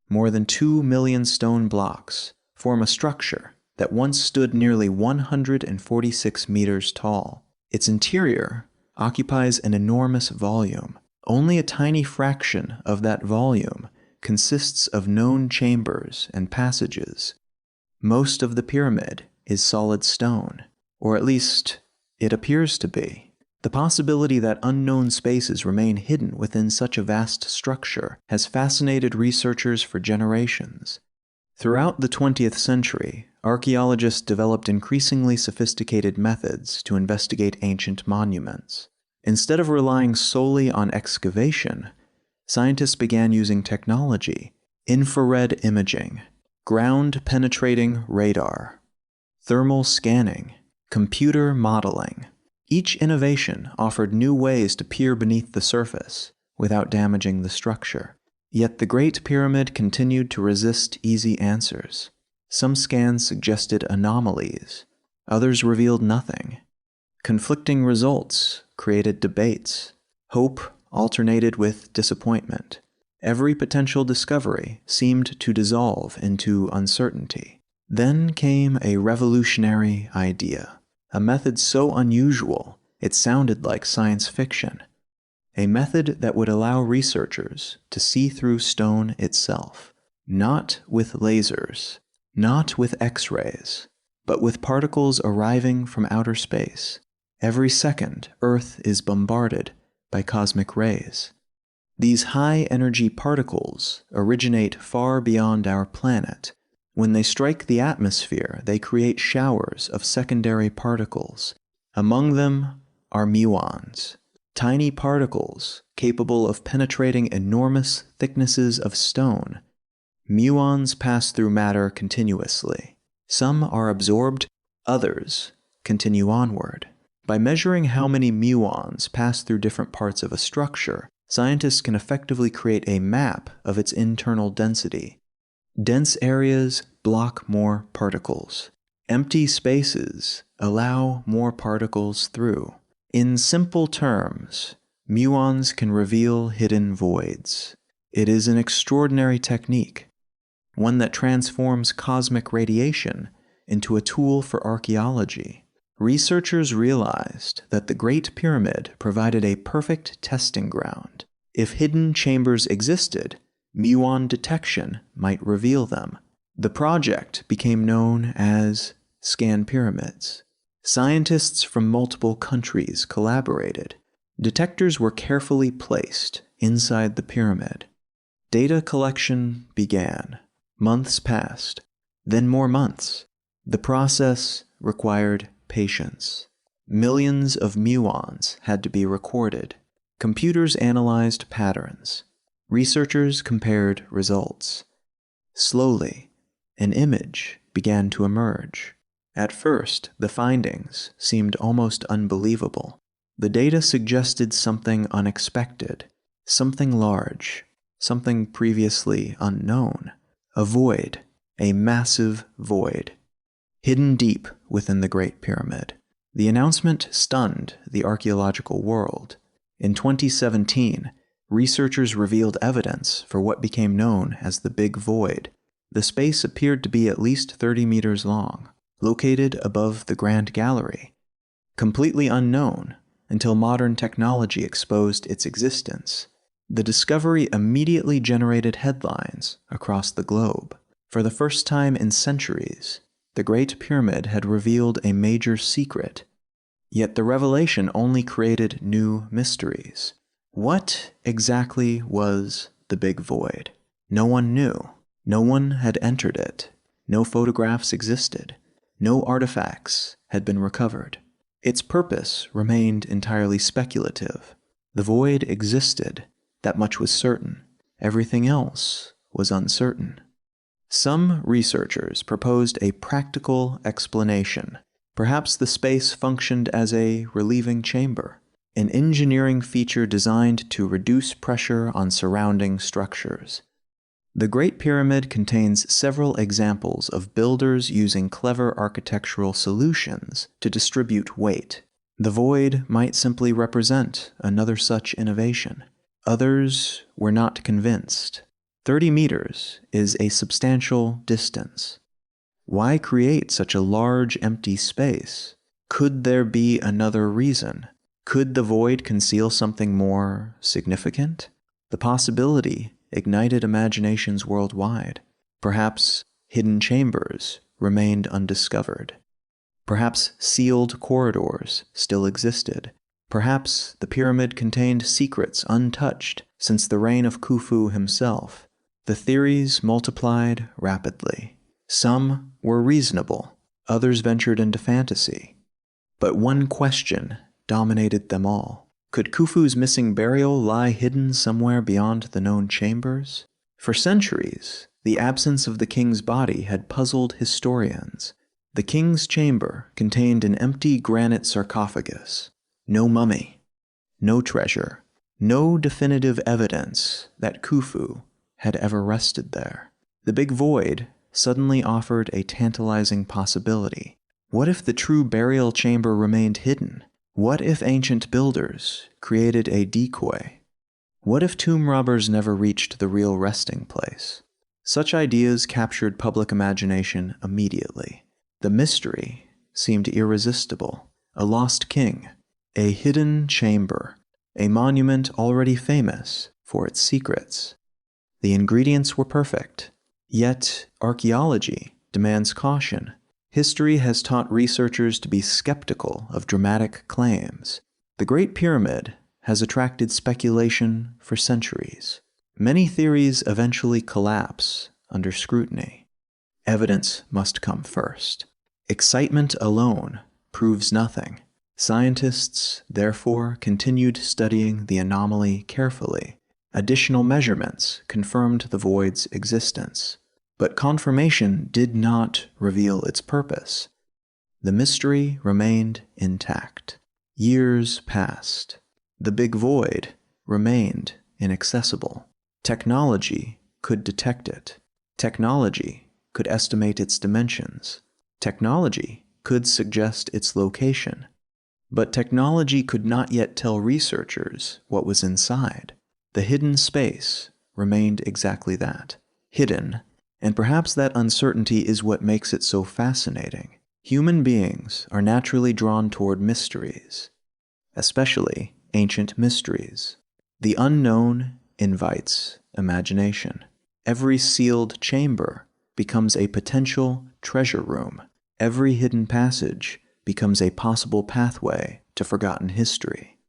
More than 2 million stone blocks form a structure that once stood nearly 146 meters tall. Its interior occupies an enormous volume. Only a tiny fraction of that volume consists of known chambers and passages. Most of the pyramid is solid stone, or at least it appears to be. The possibility that unknown spaces remain hidden within such a vast structure has fascinated researchers for generations. Throughout the 20th century, archaeologists developed increasingly sophisticated methods to investigate ancient monuments. Instead of relying solely on excavation, scientists began using technology, infrared imaging, ground-penetrating radar, thermal scanning, computer modeling. Each innovation offered new ways to peer beneath the surface without damaging the structure. Yet the Great Pyramid continued to resist easy answers. Some scans suggested anomalies, others revealed nothing. Conflicting results created debates. Hope alternated with disappointment. Every potential discovery seemed to dissolve into uncertainty. Then came a revolutionary idea, a method so unusual it sounded like science fiction. A method that would allow researchers to see through stone itself, not with lasers, not with X-rays, but with particles arriving from outer space. Every second, Earth is bombarded by cosmic rays. These high-energy particles originate far beyond our planet. When they strike the atmosphere, they create showers of secondary particles. Among them are muons, tiny particles capable of penetrating enormous thicknesses of stone. Muons pass through matter continuously. Some are absorbed, others continue onward. By measuring how many muons pass through different parts of a structure, scientists can effectively create a map of its internal density. Dense areas block more particles. Empty spaces allow more particles through. In simple terms, muons can reveal hidden voids. It is an extraordinary technique, one that transforms cosmic radiation into a tool for archaeology. Researchers realized that the Great Pyramid provided a perfect testing ground. If hidden chambers existed, muon detection might reveal them. The project became known as Scan Pyramids. Scientists from multiple countries collaborated. Detectors were carefully placed inside the pyramid. Data collection began. Months passed, then more months. The process required patience. Millions of muons had to be recorded. Computers analyzed patterns. Researchers compared results. Slowly, an image began to emerge. At first, the findings seemed almost unbelievable. The data suggested something unexpected, something large, something previously unknown. A void, a massive void, hidden deep within the Great Pyramid. The announcement stunned the archaeological world. In 2017, researchers revealed evidence for what became known as the Big Void. The space appeared to be at least 30 meters long, located above the Grand Gallery. Completely unknown until modern technology exposed its existence. The discovery immediately generated headlines across the globe. For the first time in centuries, the Great Pyramid had revealed a major secret. Yet the revelation only created new mysteries. What exactly was the Big Void? No one knew. No one had entered it. No photographs existed. No artifacts had been recovered. Its purpose remained entirely speculative. The void existed. That much was certain. Everything else was uncertain. Some researchers proposed a practical explanation. Perhaps the space functioned as a relieving chamber, an engineering feature designed to reduce pressure on surrounding structures. The Great Pyramid contains several examples of builders using clever architectural solutions to distribute weight. The void might simply represent another such innovation. Others were not convinced. 30 meters is a substantial distance. Why create such a large empty space? Could there be another reason? Could the void conceal something more significant? The possibility ignited imaginations worldwide. Perhaps hidden chambers remained undiscovered. Perhaps sealed corridors still existed. Perhaps the pyramid contained secrets untouched since the reign of Khufu himself. The theories multiplied rapidly. Some were reasonable, others ventured into fantasy. But one question dominated them all. Could Khufu's missing burial lie hidden somewhere beyond the known chambers? For centuries, the absence of the king's body had puzzled historians. The king's chamber contained an empty granite sarcophagus, No mummy, no treasure, no definitive evidence that Khufu had ever rested there. The big void suddenly offered a tantalizing possibility. What if the true burial chamber remained hidden? What if ancient builders created a decoy? What if tomb robbers never reached the real resting place? Such ideas captured public imagination immediately. The mystery seemed irresistible. A lost king, a hidden chamber, a monument already famous for its secrets. The ingredients were perfect. Yet, archaeology demands caution. History has taught researchers to be skeptical of dramatic claims. The Great Pyramid has attracted speculation for centuries. Many theories eventually collapse under scrutiny. Evidence must come first. Excitement alone proves nothing. Scientists, therefore, continued studying the anomaly carefully. Additional measurements confirmed the void's existence. But confirmation did not reveal its purpose. The mystery remained intact. Years passed. The big void remained inaccessible. Technology could detect it. Technology could estimate its dimensions. Technology could suggest its location. But technology could not yet tell researchers what was inside. The hidden space remained exactly that, hidden, and perhaps that uncertainty is what makes it so fascinating. Human beings are naturally drawn toward mysteries, especially ancient mysteries. The unknown invites imagination. Every sealed chamber becomes a potential treasure room. Every hidden passage becomes a possible pathway to forgotten history.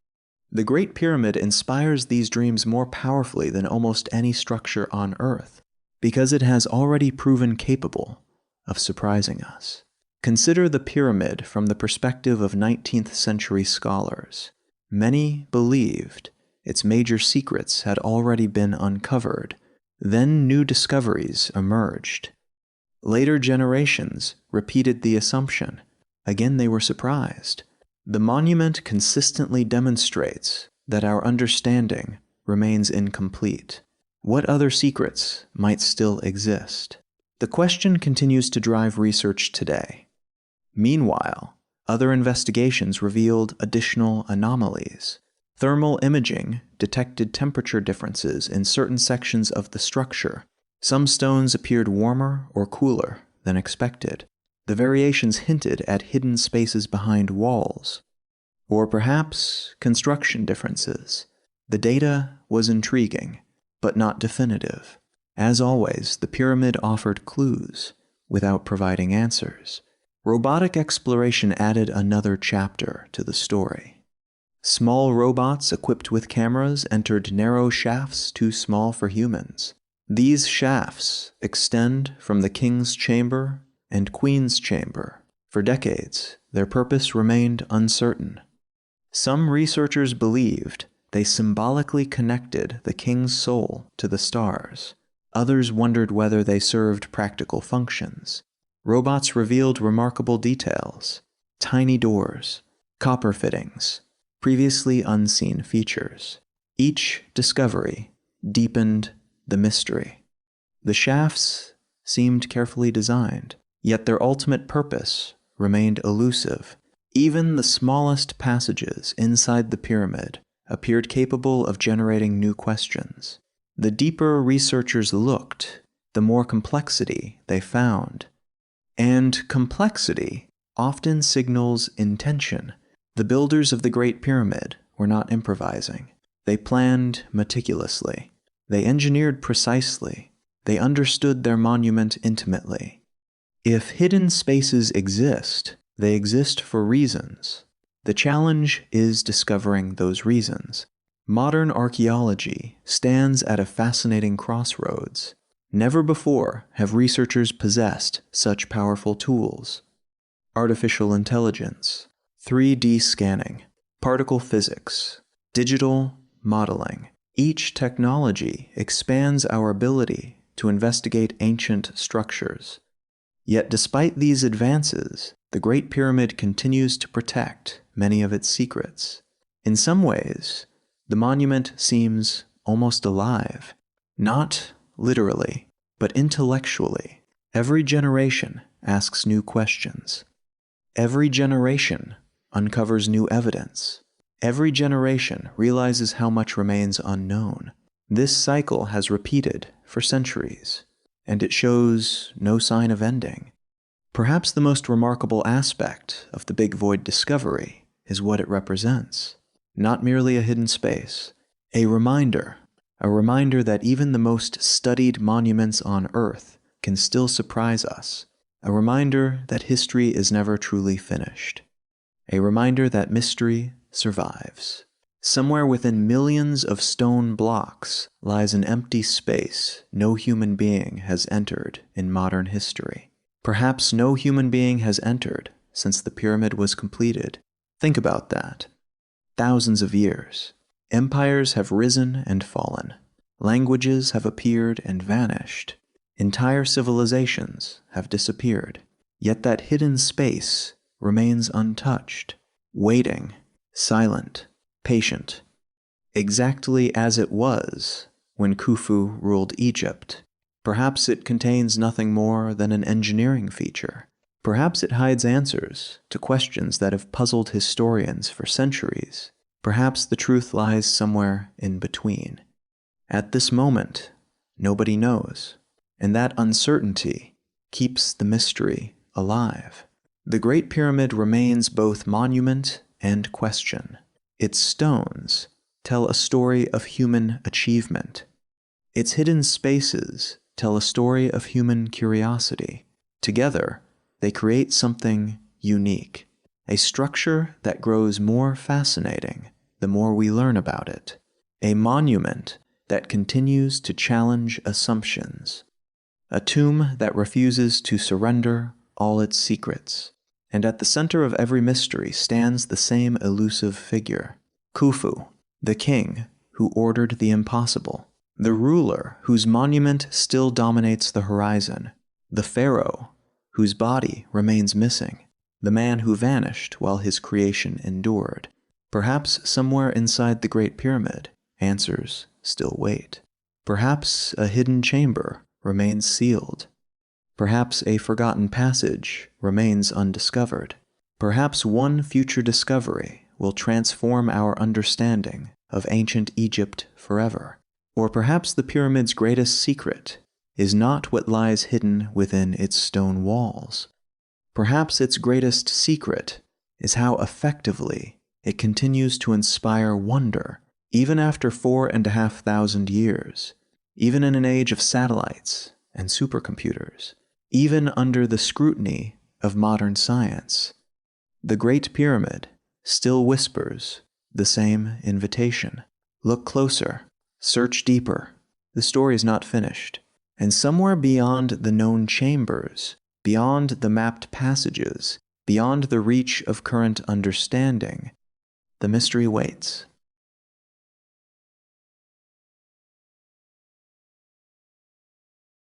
The Great Pyramid inspires these dreams more powerfully than almost any structure on Earth, because it has already proven capable of surprising us. Consider the pyramid from the perspective of 19th century scholars. Many believed its major secrets had already been uncovered. Then new discoveries emerged. Later generations repeated the assumption. Again, they were surprised. The monument consistently demonstrates that our understanding remains incomplete. What other secrets might still exist? The question continues to drive research today. Meanwhile, other investigations revealed additional anomalies. Thermal imaging detected temperature differences in certain sections of the structure. Some stones appeared warmer or cooler than expected. The variations hinted at hidden spaces behind walls, or perhaps construction differences. The data was intriguing, but not definitive. As always, the pyramid offered clues without providing answers. Robotic exploration added another chapter to the story. Small robots equipped with cameras entered narrow shafts too small for humans. These shafts extend from the king's chamber and queen's chamber. For decades, their purpose remained uncertain. Some researchers believed they symbolically connected the king's soul to the stars. Others wondered whether they served practical functions. Robots revealed remarkable details: tiny doors, copper fittings, previously unseen features. Each discovery deepened the mystery. The shafts seemed carefully designed, yet their ultimate purpose remained elusive. Even the smallest passages inside the pyramid appeared capable of generating new questions. The deeper researchers looked, the more complexity they found. And complexity often signals intention. The builders of the Great Pyramid were not improvising. They planned meticulously. They engineered precisely. They understood their monument intimately. If hidden spaces exist, they exist for reasons. The challenge is discovering those reasons. Modern archaeology stands at a fascinating crossroads. Never before have researchers possessed such powerful tools. Artificial intelligence, 3D scanning, particle physics, digital modeling. Each technology expands our ability to investigate ancient structures. Yet despite these advances, the Great Pyramid continues to protect many of its secrets. In some ways, the monument seems almost alive, not literally, but intellectually. Every generation asks new questions. Every generation uncovers new evidence. Every generation realizes how much remains unknown. This cycle has repeated for centuries, and it shows no sign of ending. Perhaps the most remarkable aspect of the Big Void discovery is what it represents. Not merely a hidden space, a reminder that even the most studied monuments on Earth can still surprise us, a reminder that history is never truly finished, a reminder that mystery survives. Somewhere within millions of stone blocks lies an empty space no human being has entered in modern history. Perhaps no human being has entered since the pyramid was completed. Think about that. Thousands of years. Empires have risen and fallen. Languages have appeared and vanished. Entire civilizations have disappeared. Yet that hidden space remains untouched, waiting, silent, patient, exactly as it was when Khufu ruled Egypt. Perhaps it contains nothing more than an engineering feature. Perhaps it hides answers to questions that have puzzled historians for centuries. Perhaps the truth lies somewhere in between. At this moment, nobody knows, and that uncertainty keeps the mystery alive. The Great Pyramid remains both monument and question. Its stones tell a story of human achievement. Its hidden spaces tell a story of human curiosity. Together, they create something unique, a structure that grows more fascinating the more we learn about it, a monument that continues to challenge assumptions, a tomb that refuses to surrender all its secrets. And at the center of every mystery stands the same elusive figure, Khufu, the king who ordered the impossible, the ruler whose monument still dominates the horizon, the pharaoh whose body remains missing, the man who vanished while his creation endured. Perhaps somewhere inside the Great Pyramid, answers still wait. Perhaps a hidden chamber remains sealed. Perhaps a forgotten passage remains undiscovered. Perhaps one future discovery will transform our understanding of ancient Egypt forever. Or perhaps the pyramid's greatest secret is not what lies hidden within its stone walls. Perhaps its greatest secret is how effectively it continues to inspire wonder, even after 4,500 years, even in an age of satellites and supercomputers, even under the scrutiny of modern science. The Great Pyramid still whispers the same invitation. Look closer, search deeper. The story is not finished. And somewhere beyond the known chambers, beyond the mapped passages, beyond the reach of current understanding, the mystery waits.